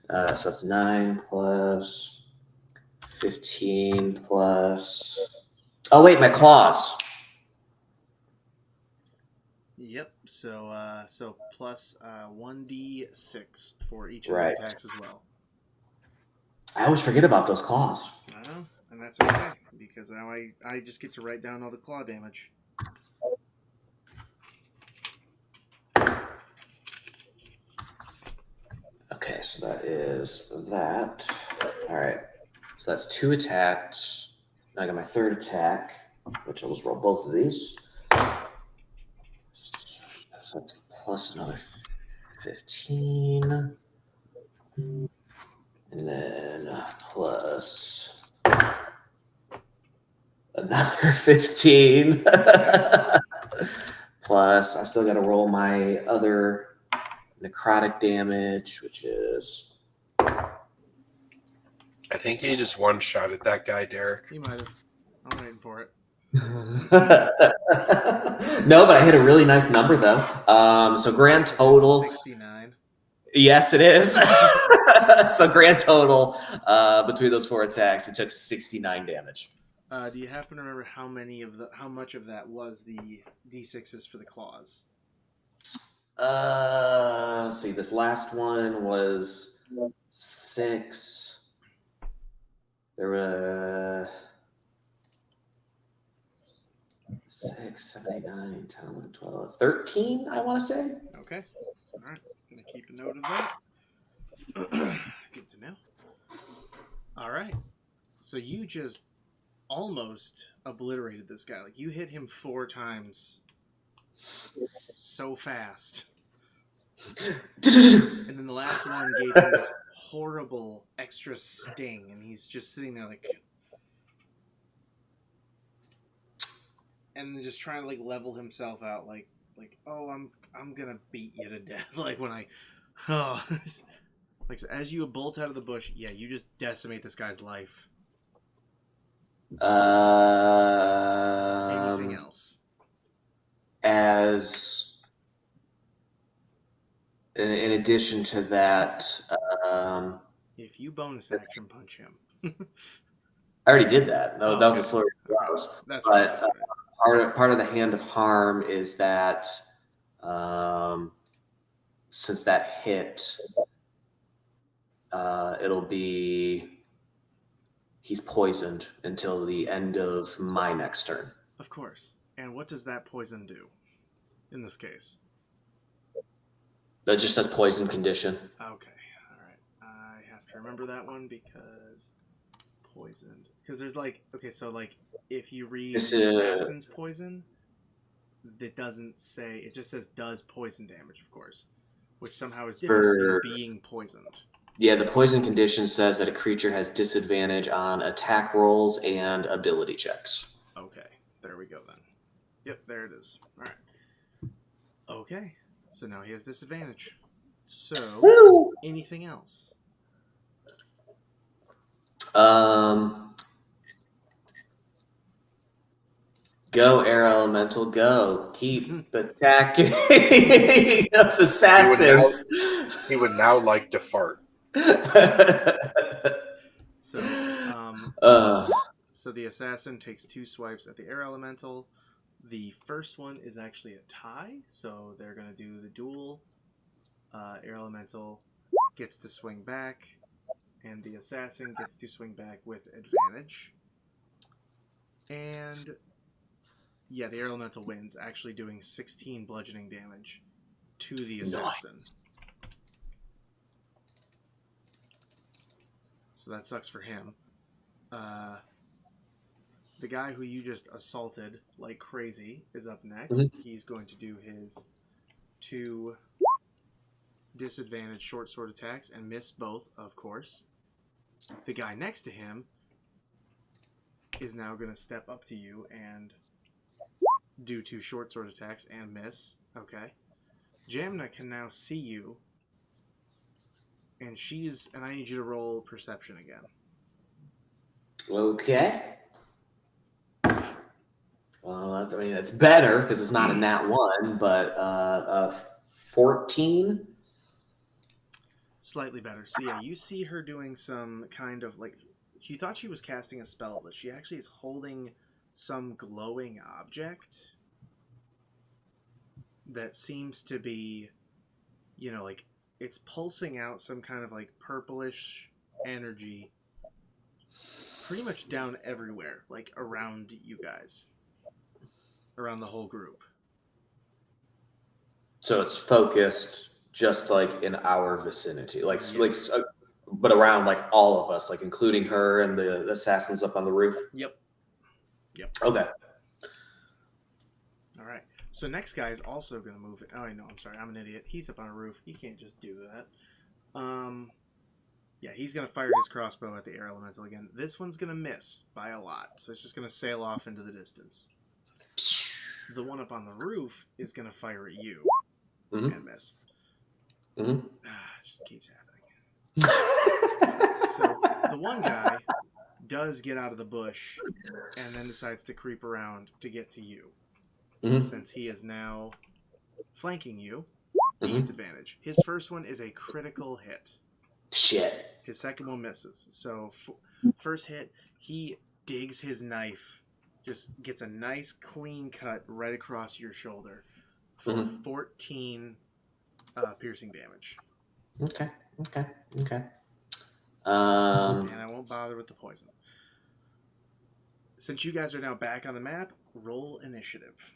that's 9 plus 15 plus. Oh wait, my claws. Yep. So plus 1d6 for each of Right. his attacks as well. I always forget about those claws. I know, and that's okay because now I just get to write down all the claw damage. Okay, so that is that. All right. So that's 2 attacks. Now I got my 3rd attack, which I'll just roll both of these. So that's plus another 15. And then plus another 15. Plus, I still got to roll my other necrotic damage, which is. I think he just one-shotted that guy, Derek. You might have. I'm waiting for it. No, but I hit a really nice number though. So grand total. 69. Yes, it is. So grand total between those 4 attacks, it took 69 damage. Do you happen to remember how much of that was the d6s for the claws? Let's see. This last one was 6. There were 6, 7, 8, 9, 10, 11, 12, 13, I want to say. Okay. All right. I'm gonna keep a note of that. Good to know. All right. So you just almost obliterated this guy. Like you hit him 4 times so fast. And then the last one gave him this horrible extra sting, and he's just sitting there like, and just trying to like level himself out, like oh, I'm gonna beat you to death. Like when like so as you bolt out of the bush, yeah, you just decimate this guy's life. Anything else? As in addition to that, If you bonus action punch him, I already did that. That was a okay. flurry of blows. That's right. But That's right. part of the hand of harm is that since that hit, it'll be he's poisoned until the end of my next turn. Of course. And what does that poison do in this case? That just says poison condition. Okay. All right. I have to remember that one because poisoned. Because there's like, okay, so like if you read Assassin's Poison, it doesn't say, it just says does poison damage, of course, which somehow is different than being poisoned. Yeah, the poison condition says that a creature has disadvantage on attack rolls and ability checks. Okay, there we go then. Yep, there it is. All right. Okay, so now he has disadvantage. So, Woo! Anything else? Go, Air Elemental, go. Keep attacking those assassins. He would now like to fart. So the assassin takes 2 swipes at the Air Elemental. The first one is actually a tie, so they're going to do the duel. Air Elemental gets to swing back, and the assassin gets to swing back with advantage. And yeah, the Air Elemental wins, actually doing 16 bludgeoning damage to the assassin. Nice. So that sucks for him. The guy who you just assaulted like crazy is up next. Mm-hmm. He's going to do his 2 disadvantage short sword attacks and miss both, of course. The guy next to him is now going to step up to you and do 2 short sword attacks and miss. Okay. Jamna can now see you, and I need you to roll perception again. Okay. Well, that's, I mean, it's better because it's not a nat 1, but 14. Slightly better. So yeah, you see her doing some kind of like, she thought she was casting a spell, but she actually is holding some glowing object that seems to be, like it's pulsing out some kind of like purplish energy pretty much down everywhere, like around you guys, around the whole group. So it's focused just like in our vicinity, Yes. but around like all of us, like including her and the assassins up on the roof. Yep. Okay. All right. So next guy is also going to move. Oh, I know. I'm sorry. I'm an idiot. He's up on a roof. He can't just do that. Yeah, he's going to fire his crossbow at the air elemental again. This one's going to miss by a lot, so it's just going to sail off into the distance. The one up on the roof is going to fire at you and miss. Just keeps happening. So the one guy does get out of the bush and then decides to creep around to get to you. Since he is now flanking you, he gets advantage. His first one is a critical hit. Shit. His second one misses. So first hit, he digs his knife, just gets a nice clean cut right across your shoulder for 14 piercing damage. Okay. And I won't bother with the poison. Since you guys are now back on the map, roll initiative.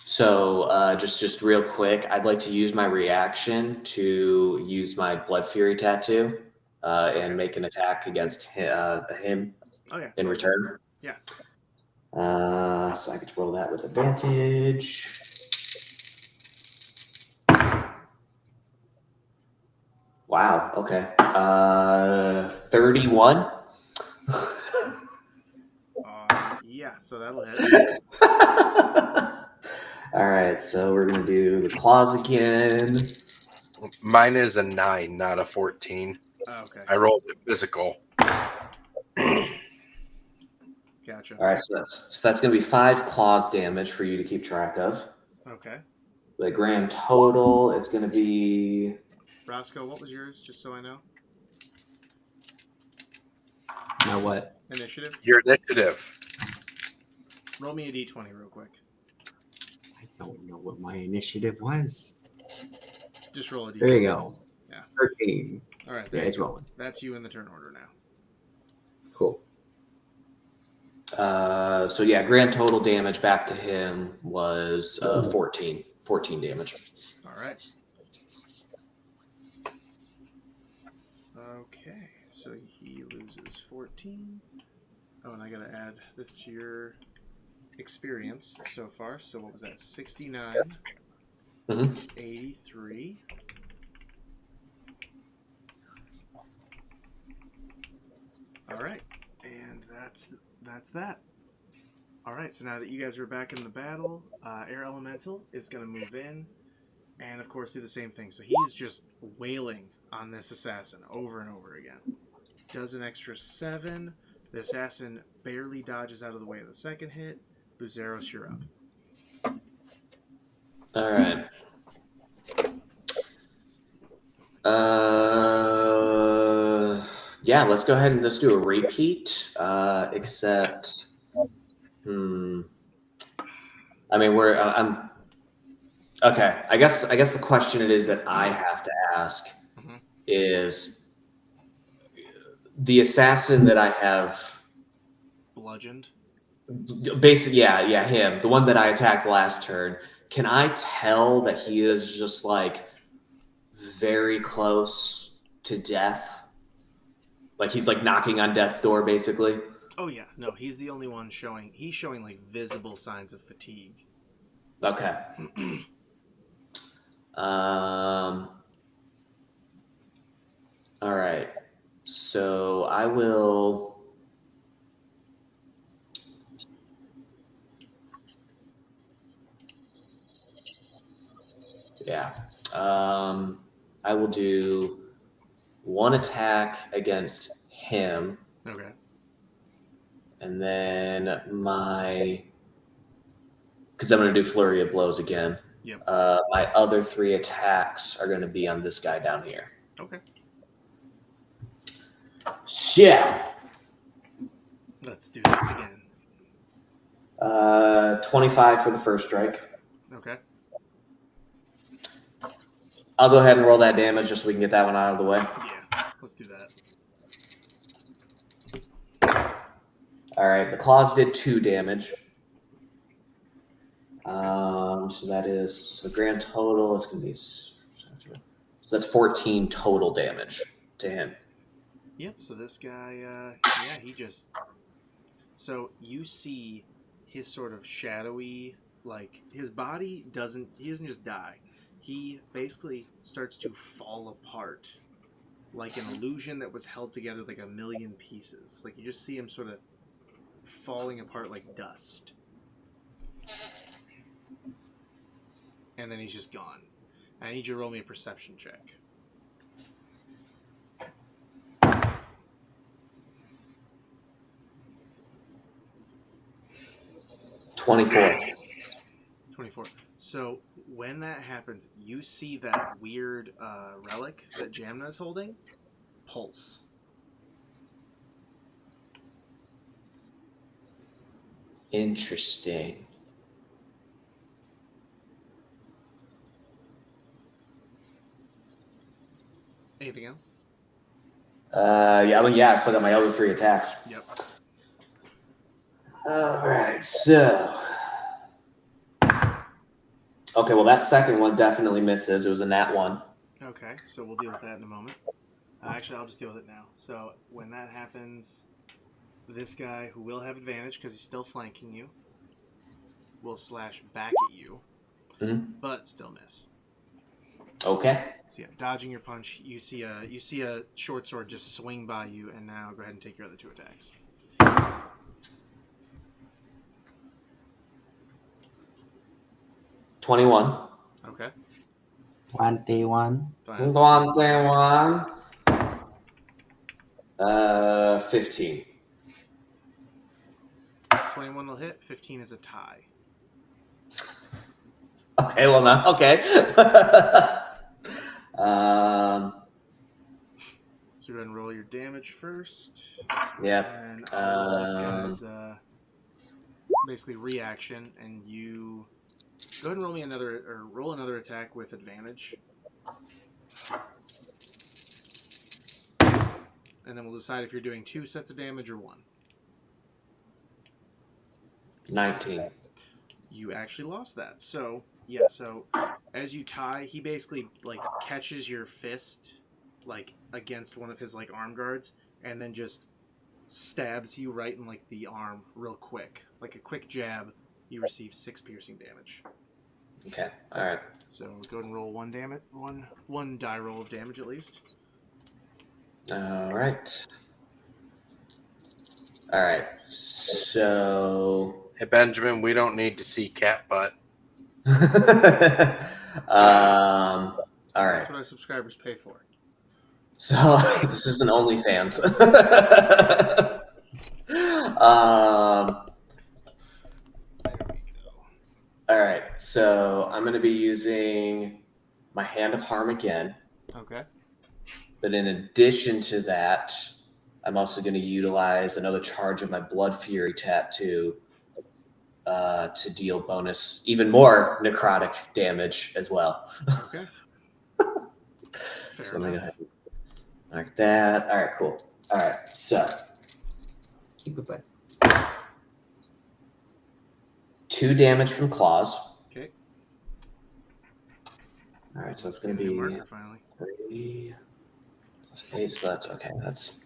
So just real quick, I'd like to use my reaction to use my Blood Fury tattoo and make an attack against him in return. Yeah. So I get to roll that with advantage. Wow. Okay. 31. Yeah, so that'll hit. All right, so we're gonna do the claws again. Mine is a 9, not a 14. Okay. I rolled it physical. Gotcha. All right, so that's gonna be 5 claws damage for you to keep track of. Okay. The grand total is gonna be. Roscoe, what was yours? Just so I know. Now what? Initiative. Your initiative. Roll me a d20 real quick. I don't know what my initiative was. Just roll a d20. There you go. Yeah. 13. All right. Yeah, it's rolling. That's you in the turn order now. Cool. So yeah, grand total damage back to him was 14 damage. All right. Okay, so he loses 14. Oh, and I gotta add this to your experience so far. So what was that? 69, 83. All right, and that's that. All right, so now that you guys are back in the battle, Air Elemental is going to move in and, of course, do the same thing. So he's just wailing on this assassin over and over again. Does an extra 7. The assassin barely dodges out of the way of the second hit. Luzeiros, you're up. All right. Yeah, let's go ahead and let's do a repeat. Except, I mean, I'm okay. I guess the question it is that I have to ask is the assassin that I have Bludgeoned. Basically, yeah, him, the one that I attacked last turn. Can I tell that he is just like very close to death? Like he's like knocking on death's door, basically. Oh yeah, no, he's the only one showing. He's showing like visible signs of fatigue. Okay. All right. So I will. Yeah. I will do one attack against him. Okay. And then because I'm going to do flurry of blows again. Yep. My other 3 attacks are going to be on this guy down here. Okay. Yeah. Let's do this again. 25 for the first strike. Okay. I'll go ahead and roll that damage just so we can get that one out of the way. Yeah, let's do that. All right, the claws did 2 damage. So that is the grand total. It's going to be so that's 14 total damage to him. Yep. So this guy, he just. So you see his sort of shadowy, like his body doesn't. He doesn't just die. He basically starts to fall apart, like an illusion that was held together like a million pieces. Like you just see him sort of falling apart like dust. And then he's just gone. I need you to roll me a perception check. 24. 24. So when that happens, you see that weird relic that Jamna is holding pulse. Interesting. Anything else? Yeah, I still got my other 3 attacks. Yep. All right, so. Okay, well, that second one definitely misses. It was a nat 1. Okay, so we'll deal with that in a moment. Actually, I'll just deal with it now. So when that happens, this guy, who will have advantage because he's still flanking you, will slash back at you, but still miss. Okay. So yeah, dodging your punch, you see a short sword just swing by you, and now go ahead and take your other 2 attacks. 21. Okay. 21. Fine. 21. 15. 21 will hit. 15 is a tie. Okay, well, no. Okay. So go ahead and roll your damage first. Yep. And I'll roll this guy's basically reaction, and you go ahead and roll another attack with advantage. And then we'll decide if you're doing 2 sets of damage or 1. 19. You actually lost that. So yeah, so as you tie, he basically like catches your fist like against one of his like arm guards, and then just stabs you right in like the arm real quick. Like a quick jab, you receive 6 piercing damage. Okay. All right. So go ahead and roll 1 damage, one die roll of damage at least. All right. All right. So. Hey Benjamin, we don't need to see cat butt. All right. That's what our subscribers pay for. So this isn't OnlyFans. There we go. All right. So I'm going to be using my Hand of Harm again. Okay. But in addition to that, I'm also going to utilize another charge of my Blood Fury tattoo to deal bonus, even more necrotic damage as well. Okay. Fair So I'm going to go enough. ahead and like that. All right, cool. All right, so Keep it back. 2 damage from claws. Okay. All right, so it's going to Get a be marker finally. 3 plus 8, so that's okay. That's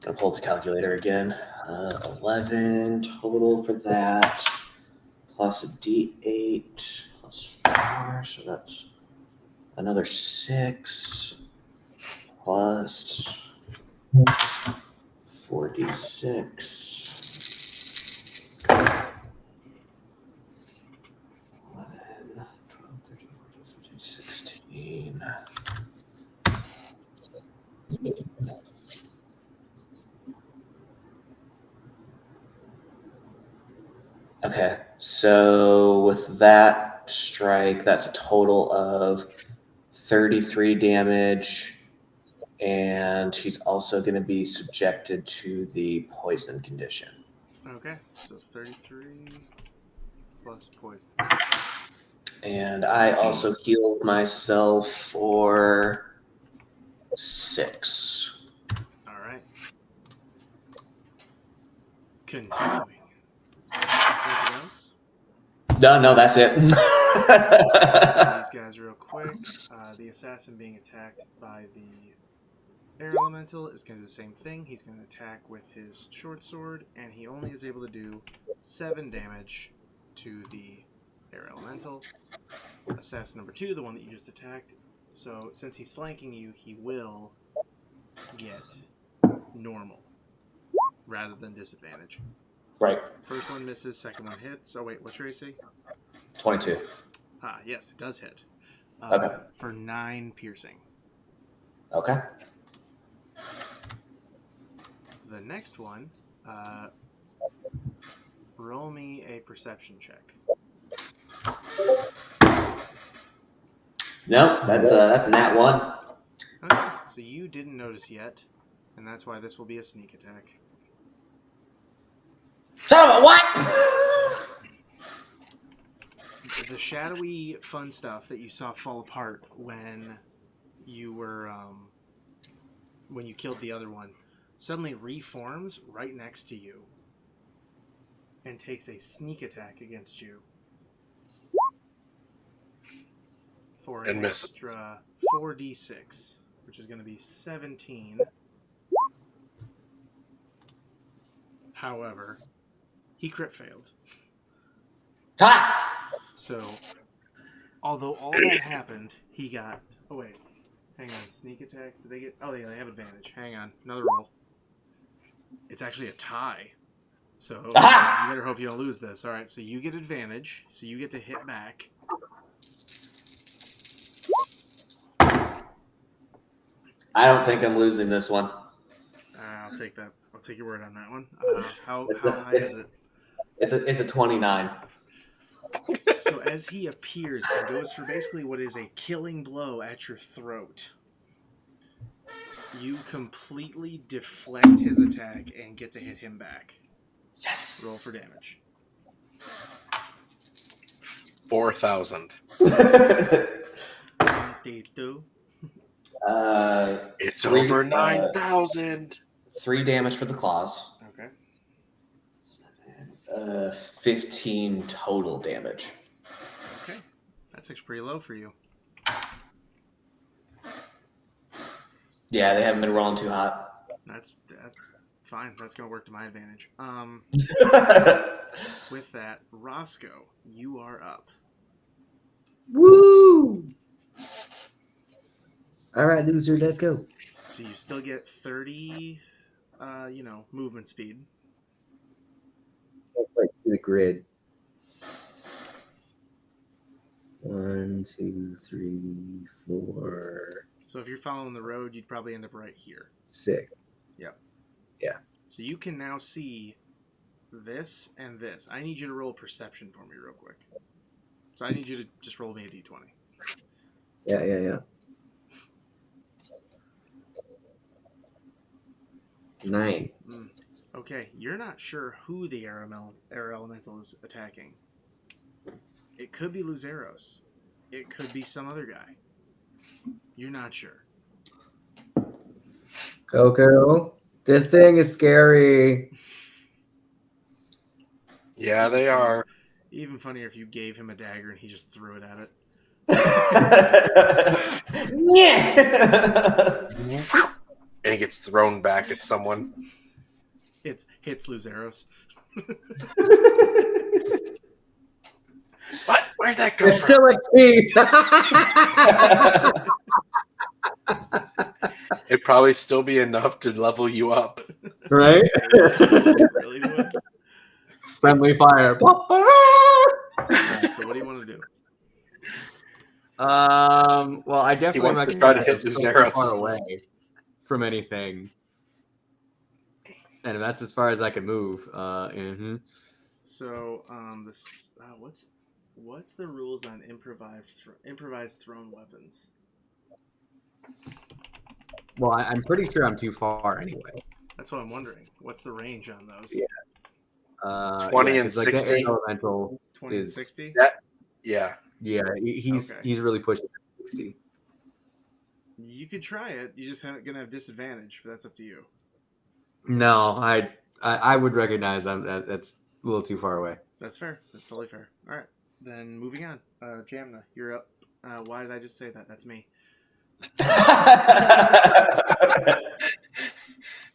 gonna pull the calculator again. 11 total for that, plus a D8 plus 4, so that's another 6 plus 4d6. 11, 12, 13, 14, 15, 16. Okay, so with that strike, that's a total of 33 damage, and he's also going to be subjected to the poison condition. Okay, so 33 plus poison. And I also healed myself for 6. All right. Continuing. Anything else? No, that's it. These guys real quick. The assassin being attacked by the air elemental is going to do the same thing. He's going to attack with his short sword, and he only is able to do 7 damage to the air elemental. Assassin number 2, the one that you just attacked. So since he's flanking you, he will get normal rather than disadvantage. Right. First one misses, second one hits. Oh wait, what's your AC? 22. Ah, yes, it does hit. Okay. For 9 piercing. Okay. The next one, roll me a perception check. No, that's a nat 1. Okay, so you didn't notice yet, and that's why this will be a sneak attack. Son of a what? The shadowy fun stuff that you saw fall apart when you were when you killed the other one suddenly reforms right next to you and takes a sneak attack against you for an extra 4d6, which is going to be 17. However, he crit failed. Ha! So, although all that happened, he got... Oh, wait. Hang on. Sneak attacks. Did they get... Oh, yeah, they have advantage. Hang on. Another roll. It's actually a tie. So, you better hope you don't lose this. All right, so you get advantage. So you get to hit back. I don't think I'm losing this one. I'll take that. I'll take your word on that one. How high is it? It's a 29. So as he appears and goes for basically what is a killing blow at your throat, you completely deflect his attack and get to hit him back. Yes. Roll for damage. 4,000. 22. It's 3, over 9,000. 3 damage for the claws. Okay. 15 total damage. Okay. That's actually pretty low for you. Yeah, they haven't been rolling too hot. That's fine. That's going to work to my advantage. With that, Roscoe, you are up. Woo! All right, loser, let's go. So you still get 30, movement speed. Right to the grid. 1, 2, 3, 4, So if you're following the road, you'd probably end up right here. 6. Yep. Yeah. So you can now see this and this. I need you to roll perception for me real quick. So I need you to just roll me a d20. Yeah. 9. Okay, you're not sure who the air elemental is attacking. It could be Luzeiros. It could be some other guy. You're not sure. Coco, this thing is scary. Yeah, they are. Even funnier if you gave him a dagger and he just threw it at it. Yeah. And he gets thrown back at someone. Hits Luzeiros. What? Where'd that go It's from? still It'd probably still be enough to level you up. right? It really would. Friendly fire. Alright, so what do you want to do? Well, I definitely wants to am try not to gonna hit go Luzeiros. far away from anything, and that's as far as I can move. So, what's the rules on improvised thrown weapons? Well, I'm pretty sure I'm too far anyway. That's what I'm wondering. What's the range on those? Yeah. 20 and 'cause, like, that 60? elemental 20 and is 60? Yeah. yeah. He's Okay. he's really pushing 60. You could try it. You're just gonna have disadvantage, but that's up to you. No, I would recognize that's a little too far away. That's fair. That's totally fair. All right. Then moving on. Jamna, you're up. Why did I just say that? That's me.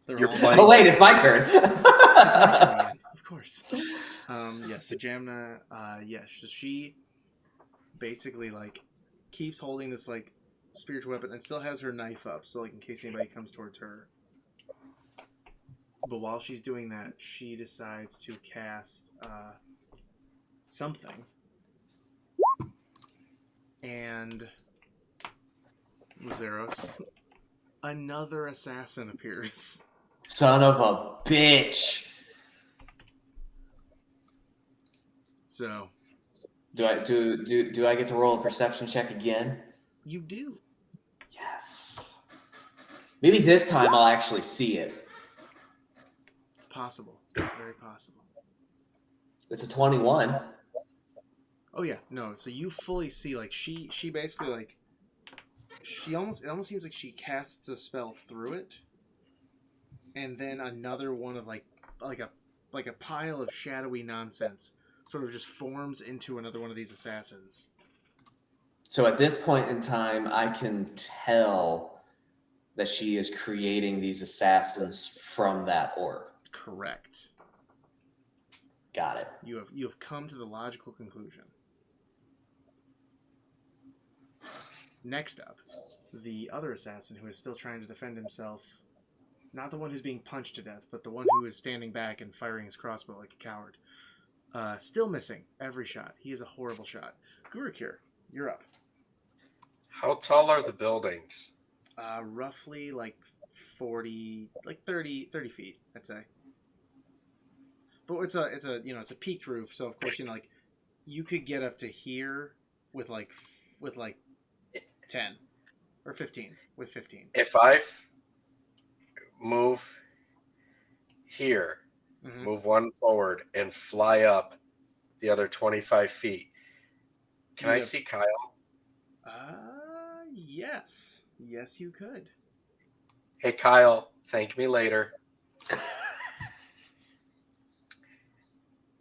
You're all playing. Oh wait, it's my turn. It's my turn again, of course. So Jamna, so she basically like keeps holding this like spiritual weapon and still has her knife up, so like in case anybody comes towards her. But while she's doing that, she decides to cast something, and Luzeiros, another assassin appears. Son of a bitch. So Do I get to roll a perception check again? you do. Yes. Maybe this time I'll actually see it. It's possible. It's very possible. It's a 21. Oh yeah, no. So you fully see like she basically like it almost seems like she casts a spell through it, and then another one of like a pile of shadowy nonsense sort of just forms into another one of these assassins. So at this point in time, I can tell that she is creating these assassins from that orb. Correct. Got it. You have come to the logical conclusion. Next up, the other assassin who is still trying to defend himself. Not the one who's being punched to death, but the one who is standing back and firing his crossbow like a coward. Still missing every shot. He is a horrible shot. Gurukir, you're up. How tall are the buildings? Roughly like 40, like 30 feet, I'd say. But it's a peaked roof, so of course like you could get up to here with like 10 or 15 with 15. If I move here, Mm-hmm. move one forward, and fly up the other 25 feet, can I see Kyle? Yes. Yes, you could. Hey, Kyle, thank me later.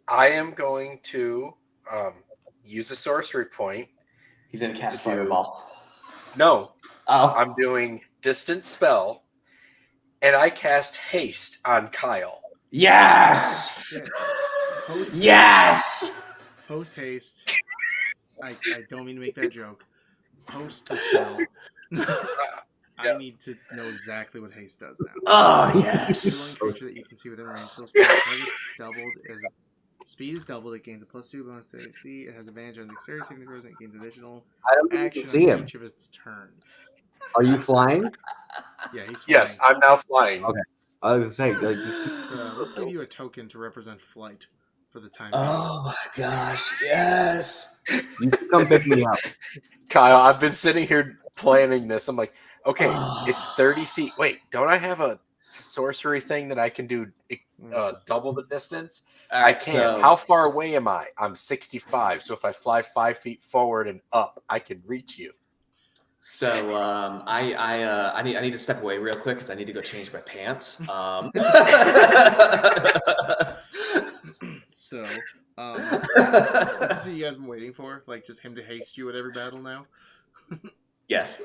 I am going to use a sorcery point. He's going to cast Fireball. No, Oh. I'm doing Distance Spell, and I cast Haste on Kyle. Yes! Yes! Post haste. I don't mean to make that joke. Post the spell. I need to know exactly what haste does now. Oh, yes! Healing creature that you can see within range. So the spell target's doubled as speed is doubled. It gains a +2 bonus to AC. It has advantage on dexterity saving throws, and it gains additional I don't think action you can see on him. each of its turns. Are you flying? Yeah, he's flying. Yes, I'm now flying. Okay. I was gonna say, Let's give you a token to represent flight for the time. Oh my gosh, yes! you can come pick me up. Kyle, I've been sitting here planning this. I'm like, okay, it's 30 feet. Wait, don't I have a sorcery thing that I can do double the distance? I can. So, How far away am I? I'm 65. So if I fly 5 feet forward and up, I can reach you. So I need to step away real quick because I need to go change my pants. So, this is what you guys been waiting for? Like, just him to haste you at every battle now? Yes.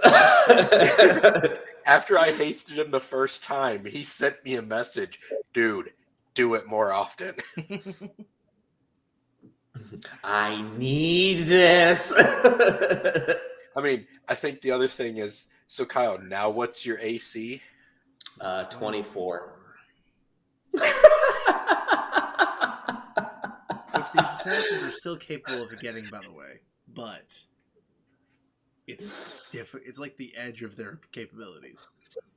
After I hasted him the first time, he sent me a message. Dude, do it more often. I need this. I mean, I think the other thing is, so Kyle, now what's your AC? 24. Which these assassins are still capable of getting, by the way. But it's different. It's like the edge of their capabilities.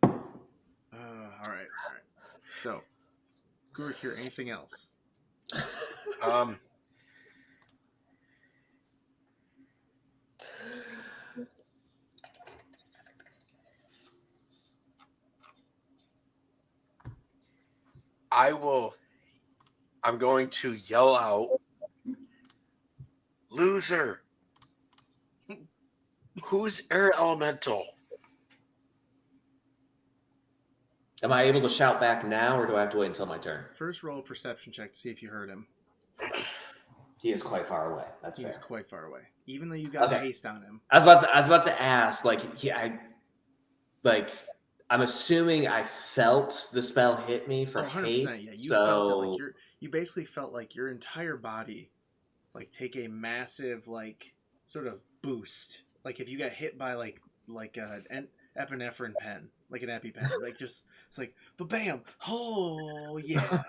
All right. So, Gurukir, anything else? I'm going to yell out, loser. Who's air elemental? Am I able to shout back now, or do I have to wait until my turn? First, roll a perception check to see if you heard him. He is quite far away. That's He's fair. quite far away, even though you got Okay. haste on him. I was about to ask, I'm assuming I felt the spell hit me for 100%. haste. Yeah, you felt it. Like you basically felt like your entire body, like take a massive sort of boost. Like if you got hit by an epinephrine pen, like an EpiPen, like just it's like, but bam, oh yeah.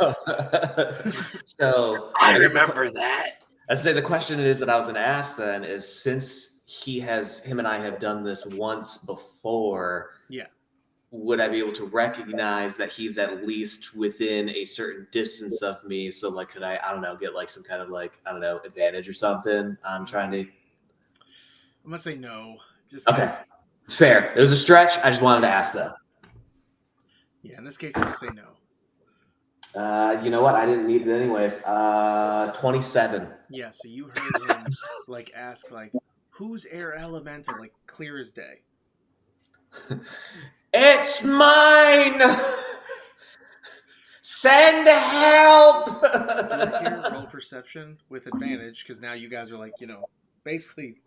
So I remember that. I'd say the question is that I was going to ask then is, since him and I have done this once before, Yeah. would I be able to recognize that he's at least within a certain distance of me? So like, could I don't know, get like some kind of advantage or something? I'm trying to. I'm gonna say no. Just okay, it's fair. It was a stretch. I just wanted to ask though. Yeah, in this case, I'm gonna say no. You know what? I didn't need it anyways. 27. Yeah, so you heard him ask who's air elemental, like clear as day. It's mine. Send help. Here, roll perception with advantage because now you guys are basically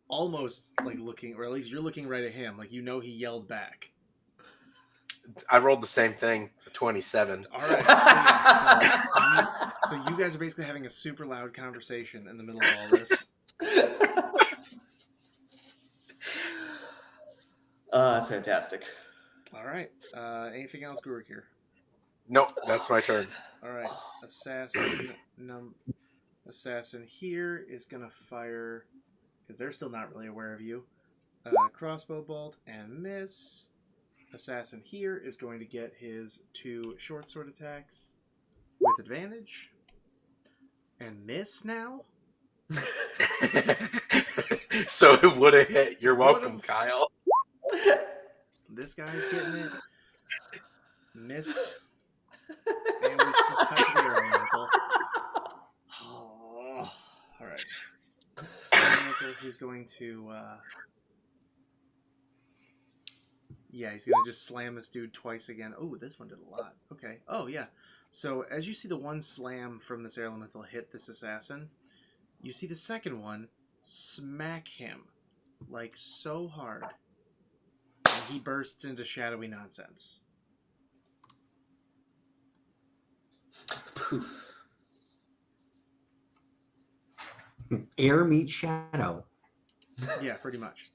almost looking, or at least you're looking right at him. Like he yelled back. I rolled the same thing, a 27. All right. So you guys are basically having a super loud conversation in the middle of all this. That's fantastic. All right. Anything else, Guru here? Nope, that's my turn. All right. Assassin here is gonna fire because they're still not really aware of you. Crossbow bolt and miss. Assassin here is going to get his 2 short sword attacks with advantage and miss now. So it would have hit. You're welcome, Kyle. This guy's getting it. Missed. And we just cut to the air elemental. Oh, all right. He's going to... Yeah, he's going to just slam this dude twice again. Oh, this one did a lot. Okay. Oh, yeah. So as you see the one slam from this air elemental hit this assassin, you see the second one smack him so hard. And he bursts into shadowy nonsense. Poof. Air meets shadow. Yeah, pretty much.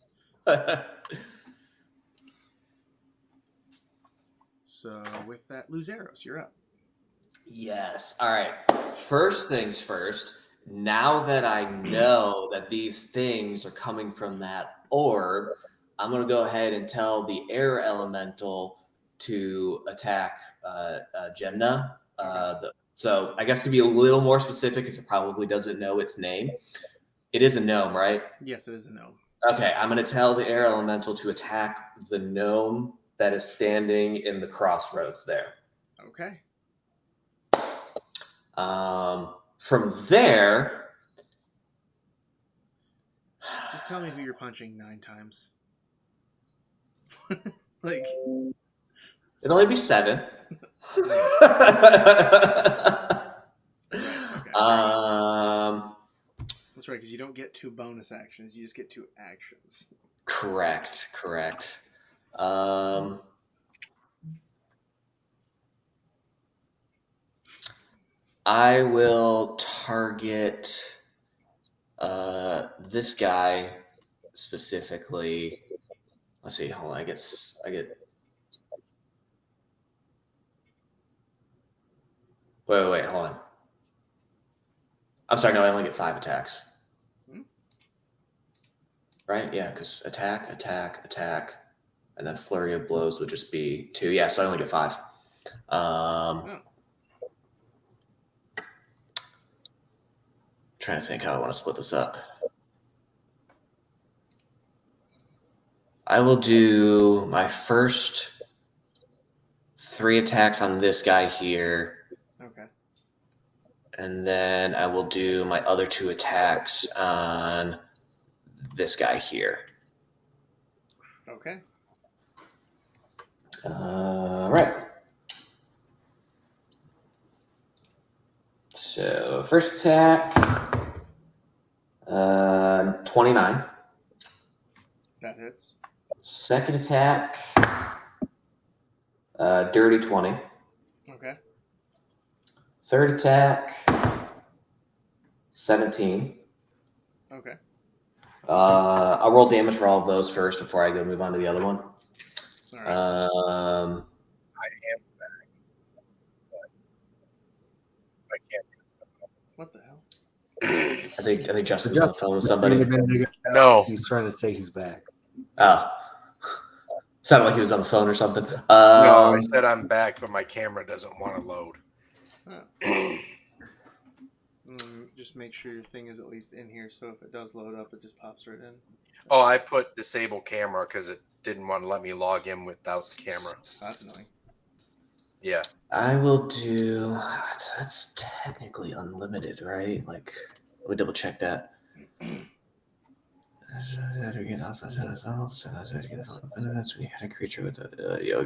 So with that, Luzeiros, you're up. Yes. All right. First things first. Now that I know that these things are coming from that orb, I'm going to go ahead and tell the air elemental to attack Gemna. So I guess to be a little more specific, because it probably doesn't know its name. It is a gnome, right? Yes, it is a gnome. Okay, I'm going to tell the air elemental to attack the gnome that is standing in the crossroads there. Okay. From there... Just tell me who you're punching 9 times. It'll only be 7. That's right, because you don't get 2 bonus actions. You just get 2 actions. Correct. I will target this guy specifically. Let's see. Hold on. I get. Wait. Hold on. I'm sorry. No, I only get 5 attacks. Right? Yeah, because attack, and then flurry of blows would just be 2. Yeah, so I only get 5. trying to think how I want to split this up. I will do my first 3 attacks on this guy here. Okay. And then I will do my other 2 attacks on this guy here. Okay. Right. So first attack, 29. That hits. Second attack, dirty 20. Okay. Third attack, 17. Okay. I'll roll damage for all of those first before I go move on to the other one. All right. I am back, but I can't. What the hell? I think Justin's on the phone with somebody. No, He's trying to say he's back. Oh. Sounded like he was on the phone or something. no, I said I'm back, but my camera doesn't want to load. Just make sure your thing is at least in here, so if it does load up, it just pops right in. Oh, I put disable camera because it didn't want to let me log in without the camera. That's annoying. Yeah. I will do. That's technically unlimited, right? Like, let me double check that. A creature with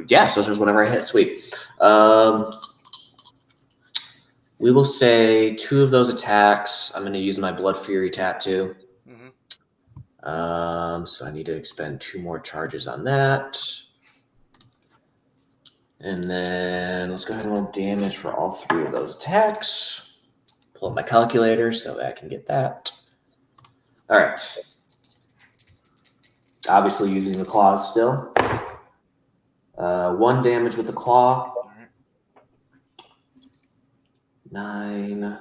yeah, so there's whenever I hit. Sweet. We will say 2 of those attacks. I'm going to use my Blood Fury tattoo. Mm-hmm. So I need to expend 2 more charges on that. And then let's go ahead and roll damage for all 3 of those attacks. Pull up my calculator so that I can get that. All right. Obviously using the claws still. 1 damage with the claw. All right. 9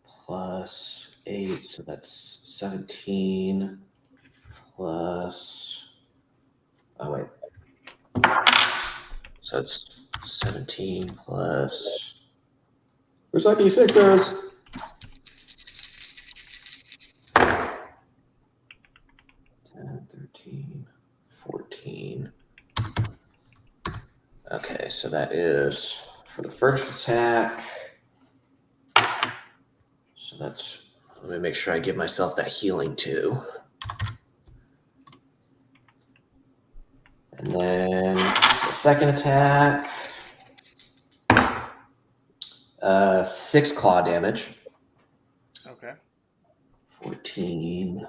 plus 8, so that's 17 plus. Oh wait. So it's 17 plus. Where's my d6s? 10, 13, 14. Okay, so that is for the first attack. So that's, let me make sure I give myself that healing too. And then the second attack, 6 claw damage. Okay. 14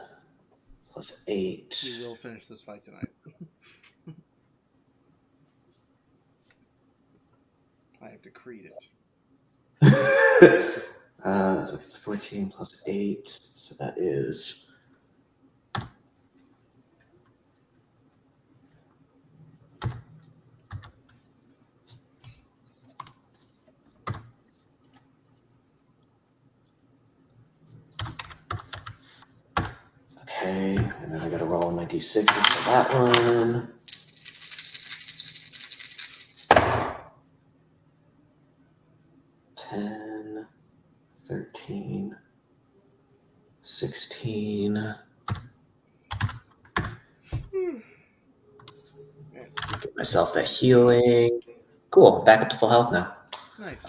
plus 8. We will finish this fight tonight. I have decreed it. So it's 14 plus 8, so that is. Okay, and then I gotta roll my d6s for that one. $10, 13, 16. Get myself that healing. Cool, back up to full health now. Nice.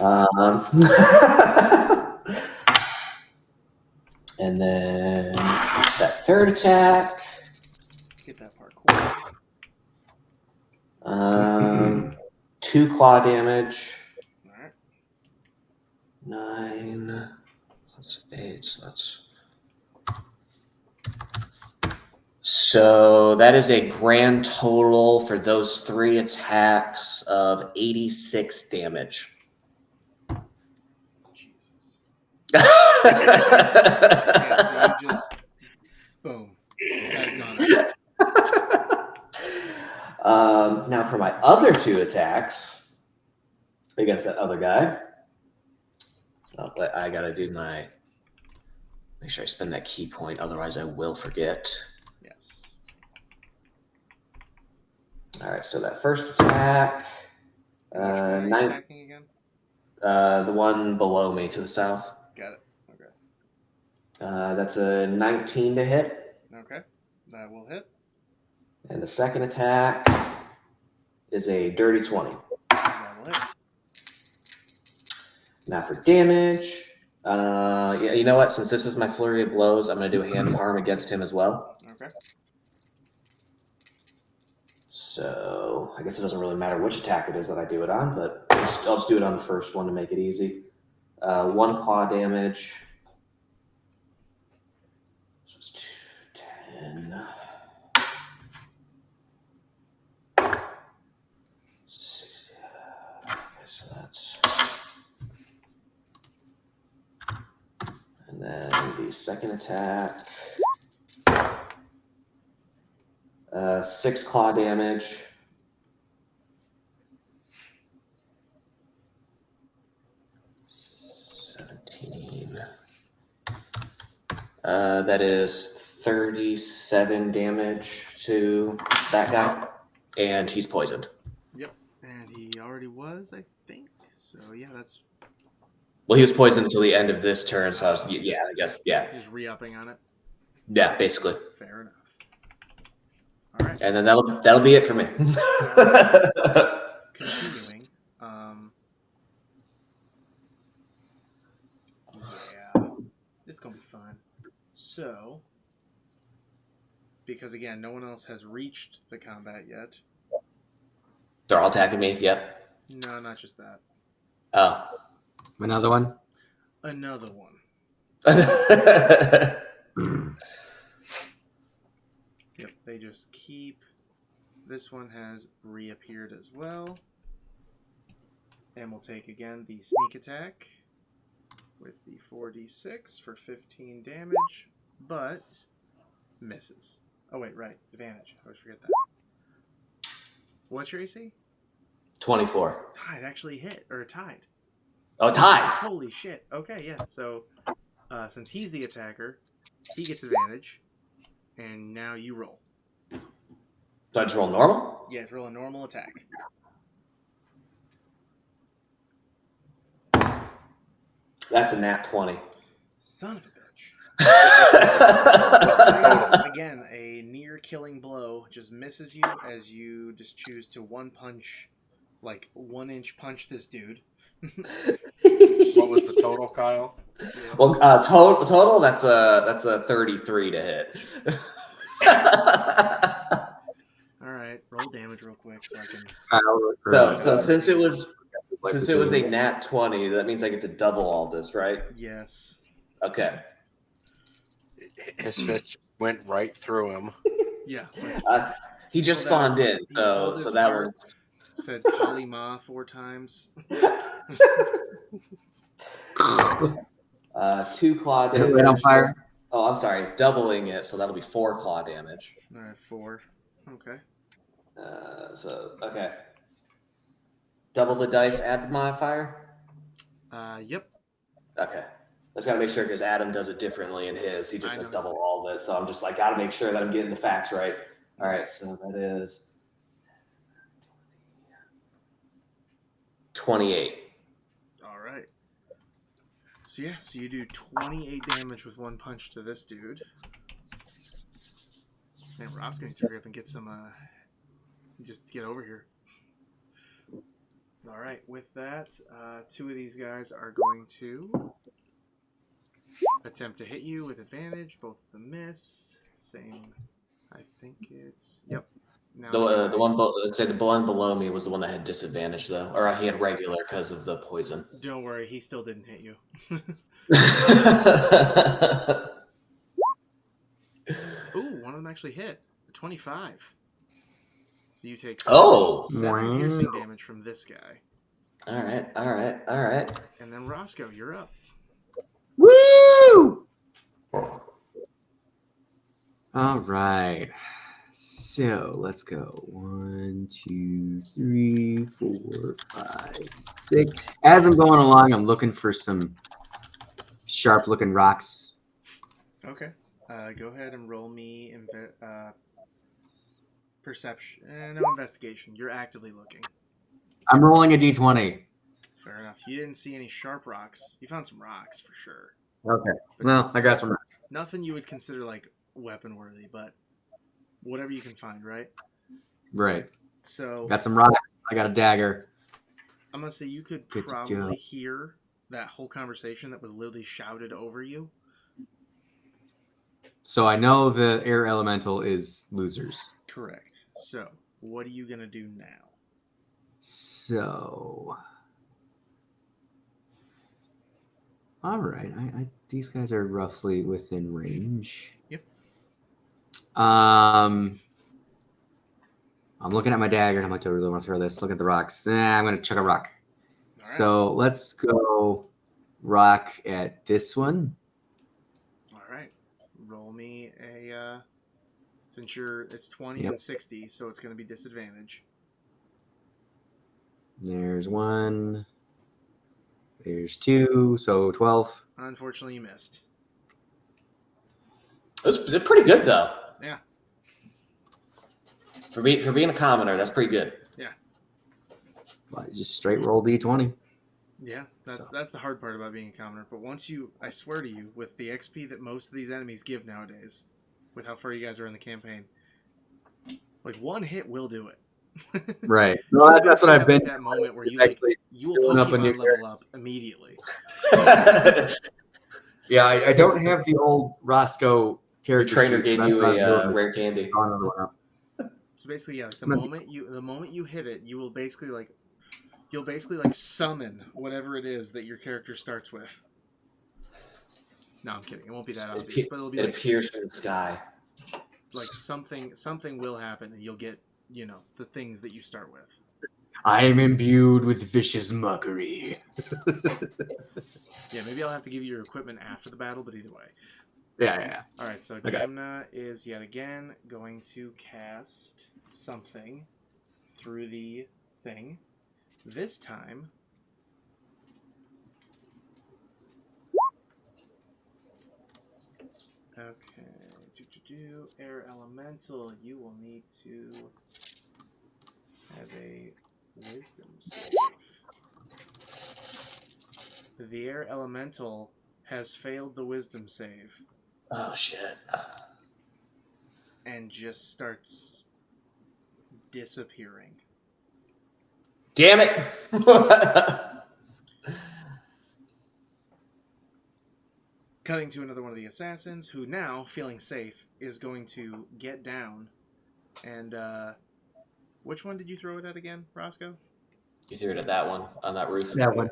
And then that third attack. Get that part cool. 2 claw damage. All right. 9 plus 8, so that's. So that is a grand total for those 3 attacks of 86 damage. Jesus. Now Yeah, so you just boom. Guy's gone. for my other 2 attacks against that other guy, I gotta do my. Make sure I spend that key point, otherwise I will forget. Yes. All right, so that first attack, Which one are you 9, attacking again? the one below me to the south. Got it. Okay. That's a 19 to hit. Okay, that will hit. And the second attack is a dirty 20. That will hit. Now for damage. Yeah, you know what? Since this is my flurry of blows, I'm going to do a hand of harm against him as well. Okay. So I guess it doesn't really matter which attack it is that I do it on, but I'll just do it on the first one to make it easy. 1 claw damage. So it's 10. 60. Okay, so that's. And then the second attack. 6 claw damage. That is 37 damage to that guy, and he's poisoned. Yep, and he already was, I think. So yeah, that's. Well, he was poisoned until the end of this turn, so I guess. He's re-upping on it. Yeah, basically. Fair enough. All right. And then that'll be it for me. Continuing. Yeah, this is gonna be fun. So, because again, no one else has reached the combat yet. They're all attacking me. Yep. No, not just that. Oh. Another one? Another one. Yep, they just keep. This one has reappeared as well. And we'll take again the sneak attack with the 4d6 for 15 damage, but misses. Oh, wait, right. Advantage. I always forget that. What's your AC? 24. Tied, actually hit, or tied. Oh, tied. Holy shit. Okay, yeah. So, since he's the attacker, he gets advantage, and now you roll. Do I just roll normal? Yeah, roll a normal attack. That's a nat 20. Son of a bitch. Again, a near killing blow just misses you as you just choose to one punch, like 1 inch punch this dude. What was the total, Kyle? Well, total that's a 33 to hit. All right, roll damage real quick so I can. So since it was a nat 20, that means I get to double all this, right? Yes. Okay. His fist went right through him. Yeah. He just spawned in, so that was. Said Kalima 4 times. 2 claw damage. Right on fire. Oh, I'm sorry, doubling it, so that'll be 4 claw damage. All right, 4. Okay. Okay. Double the dice, add the modifier? Yep. Okay. Let's gotta make sure because Adam does it differently in his. He just I has know double that's- all of it. So I'm just like, gotta make sure that I'm getting the facts right. All right, so that is 28. All right. So yeah, so you do 28 damage with 1 punch to this dude. Man, Rob's gonna hurry up and get some. Just get over here. All right. With that, 2 of these guys are going to attempt to hit you with advantage. Both of them miss. Same. I think it's. Yep. Now The one, let's say the one below me was the one that had disadvantage though, or he had regular because of the poison. Don't worry, he still didn't hit you. Ooh, one of them actually hit. 25. So you take 7 piercing damage from this guy. All right. And then Roscoe, you're up. Woo! All right. So let's go. 1, 2, 3, 4, 5, 6. As I'm going along, I'm looking for some sharp-looking rocks. Okay. Go ahead and roll me perception. No investigation. You're actively looking. I'm rolling a d20. Fair enough. You didn't see any sharp rocks. You found some rocks for sure. Okay. Well, I got some rocks. Nothing you would consider like weapon worthy, but whatever you can find, right? Right. So Got some rocks. I got a dagger. I'm gonna say you could Good to probably go. hear that whole conversation that was literally shouted over you. So I know the air elemental is losers. Correct. So what are you gonna do now? So, all right. These guys are roughly within range. Yep. I'm looking at my dagger and I'm like, do I really want to throw this? Look at the rocks. I'm going to chuck a rock. All right. So let's go rock at this one. All right. Roll me a. Since it's 20 Yep. and 60, so it's gonna be disadvantage. There's one. There's two. So 12. Unfortunately, you missed. They're pretty good though. Yeah. For being a commoner, that's pretty good. Yeah. Just straight roll D20. Yeah, that's the hard part about being a commoner. But once I swear to you, with the XP that most of these enemies give nowadays, with how far you guys are in the campaign, like one hit will do it. Right. No, that's what I've been. That moment where you will building up a new Pokemon level up immediately. Yeah, I don't have the old Roscoe Your character. trainer sheet, so gave that's you why I'm a building rare candy. another one up. So basically, yeah, the moment you hit it, you'll basically summon whatever it is that your character starts with. No, I'm kidding. It won't be that obvious, but it'll be it appears from the sky. Like something will happen, and you'll get the things that you start with. I am imbued with vicious mockery. Yeah, maybe I'll have to give you your equipment after the battle, but either way. Yeah. All right, so Okay. Jamna is yet again going to cast something through the thing. This time, okay, air elemental. You will need to have a wisdom save. The air elemental has failed the wisdom save. Oh shit! And just starts disappearing. Damn it! Cutting to another one of the assassins, who now, feeling safe, is going to get down. And which one did you throw it at again, Roscoe? You threw it at that one on that roof. That one.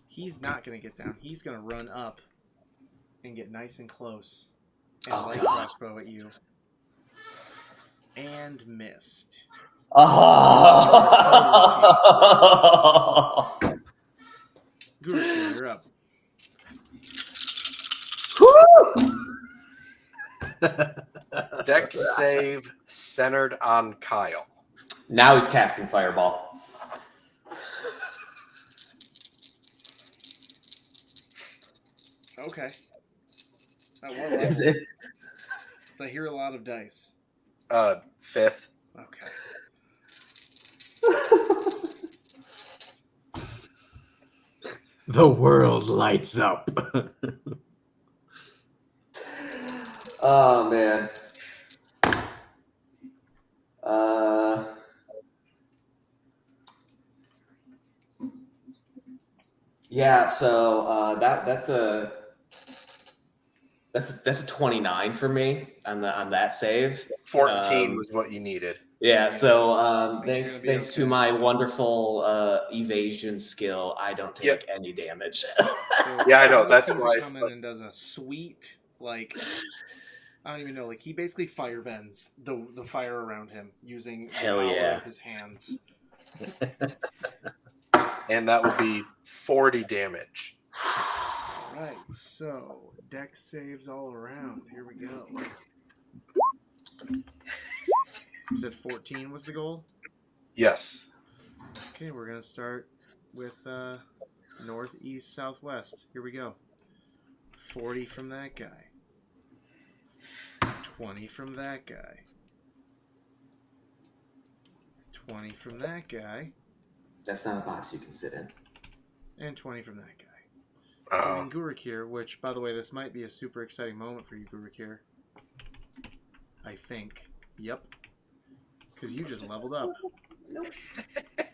He's not going to get down. He's going to run up and get nice and close and light crossbow at you. And missed. Oh! Guru, you're up. Dex save centered on Kyle. Now he's casting fireball. Okay. What Is level? it? So I hear a lot of dice. 5th. Okay. The world lights up. Oh man. Yeah. So that's a 29 for me on that save. 14 was what you needed. Yeah. So You're thanks gonna be to okay. my wonderful evasion skill, I don't take any damage. So Yeah, I know, Kyle that's sees why it it's come in and does a sweet, like, I don't even know, like he basically firebends the fire around him using the Hell power yeah. of his hands. And that would be 40 damage. Right, so dex saves all around. Here we go. You said 14 was the goal? Yes. Okay, we're gonna start with northeast, southwest. Here we go. 40 from that guy. 20 from that guy. 20 from that guy. That's not a box you can sit in. And 20 from that guy. And then Gurukir, which, by the way, this might be a super exciting moment for you, Gurukir. I think. Yep. Because you just leveled up.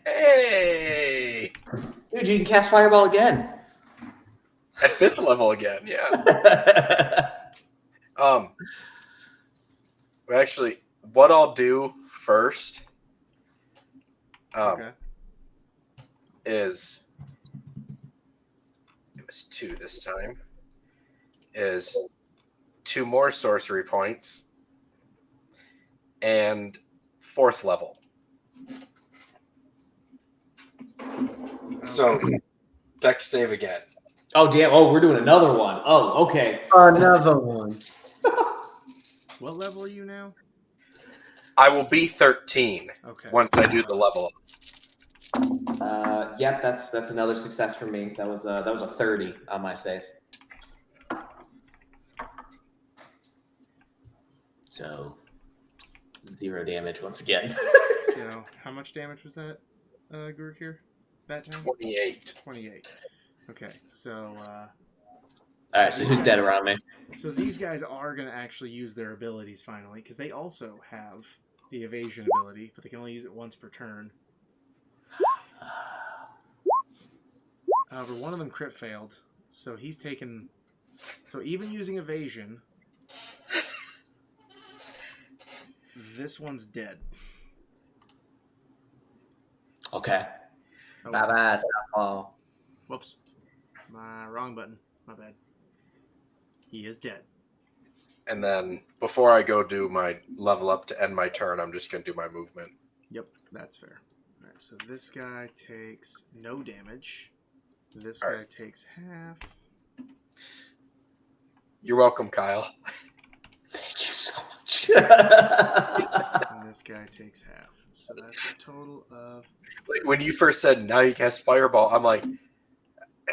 Hey! Dude, you can cast Fireball again. At 5th level again, yeah. Actually, what I'll do first Okay. is, it was 2 this time, is 2 more sorcery points and 4th level. So, dex save again. Oh, damn. Oh, we're doing another one. Oh, okay. Another one. What level are you now? I will be 13 Okay. once I do the level up. Yep, that's another success for me. That was a 30 on my save. So 0 damage once again. So, how much damage was that, Gurukir? That time? 28. 28. Okay, so... All right, so who's dead around me? So these guys are going to actually use their abilities finally, because they also have the evasion ability, but they can only use it once per turn. However, one of them crit failed, so he's taken... So even using evasion, this one's dead. Okay. Oh, Bye-bye, Southpaw. whoops. Wrong button. My bad. He is dead. And then before I go do my level up to end my turn, I'm just going to do my movement. Yep, that's fair. All right, so this guy takes no damage. This All guy right. takes half. You're welcome, Kyle. Thank you so much. And this guy takes half. So that's a total of... Like, when you first said now you cast Fireball, I'm like,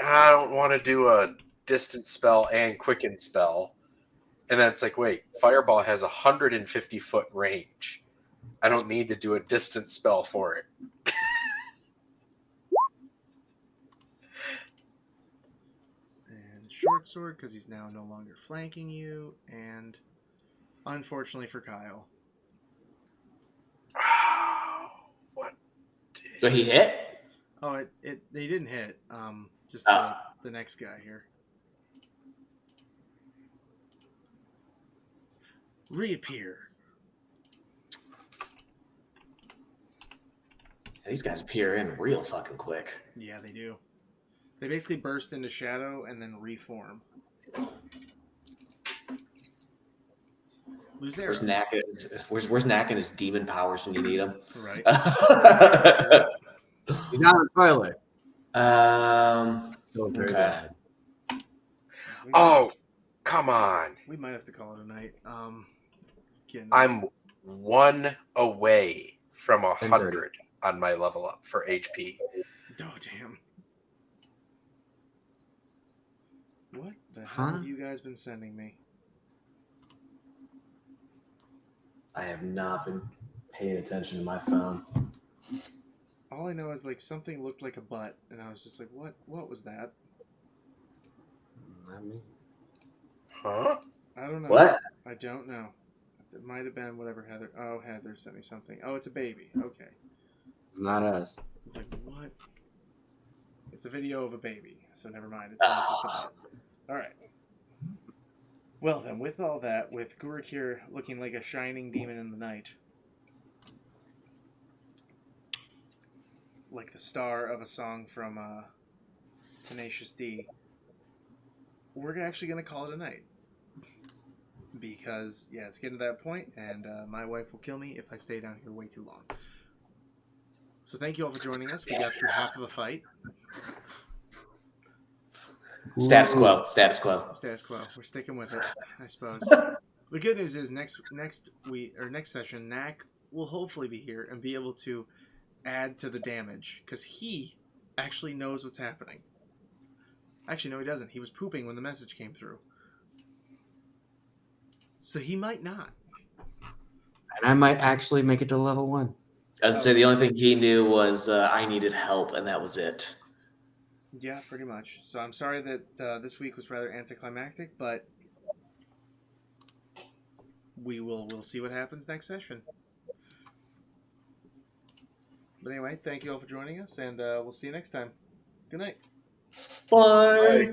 I don't want to do a distance spell and quicken spell. And then it's like, wait, Fireball has 150-foot range. I don't need to do a distance spell for it. And short sword, because he's now no longer flanking you. And unfortunately for Kyle... What? So he hit? Oh, they didn't hit. Just the next guy here. Reappear. These guys appear in real fucking quick. Yeah, they do. They basically burst into shadow and then reform. Luzeiros. Where's Knack and his demon powers when you need them? Right. He's not on the toilet. So very Okay. bad. Oh, come on. We might have to call it a night. I'm 1 away from 100 on my level up for HP. Oh, damn. What the hell have you guys been sending me? I have not been paying attention to my phone. All I know is like something looked like a butt, and I was just like, what was that? Not me. Huh? I don't know. What? I don't know. It might have been whatever Heather... Oh, Heather sent me something. Oh, it's a baby. Okay. It's not us. It's like, what? It's a video of a baby, so never mind. It's not just a butt. All right. Well, then, with all that, with Gurukir looking like a shining demon in the night, like the star of a song from Tenacious D, we're actually going to call it a night. Because, yeah, it's getting to that point, and my wife will kill me if I stay down here way too long. So thank you all for joining us. We got through half of the fight. Status quo. Status quo. Status quo. We're sticking with it, I suppose. The good news is next session, Knack will hopefully be here and be able to add to the damage because he actually knows what's happening. Actually, no, he doesn't. He was pooping when the message came through, so he might not. And I might actually make it to level 1. I was say the only thing he knew was I needed help, and that was it. Yeah, pretty much. So I'm sorry that this week was rather anticlimactic, but we'll see what happens next session. But anyway, thank you all for joining us, and we'll see you next time. Good night. Bye.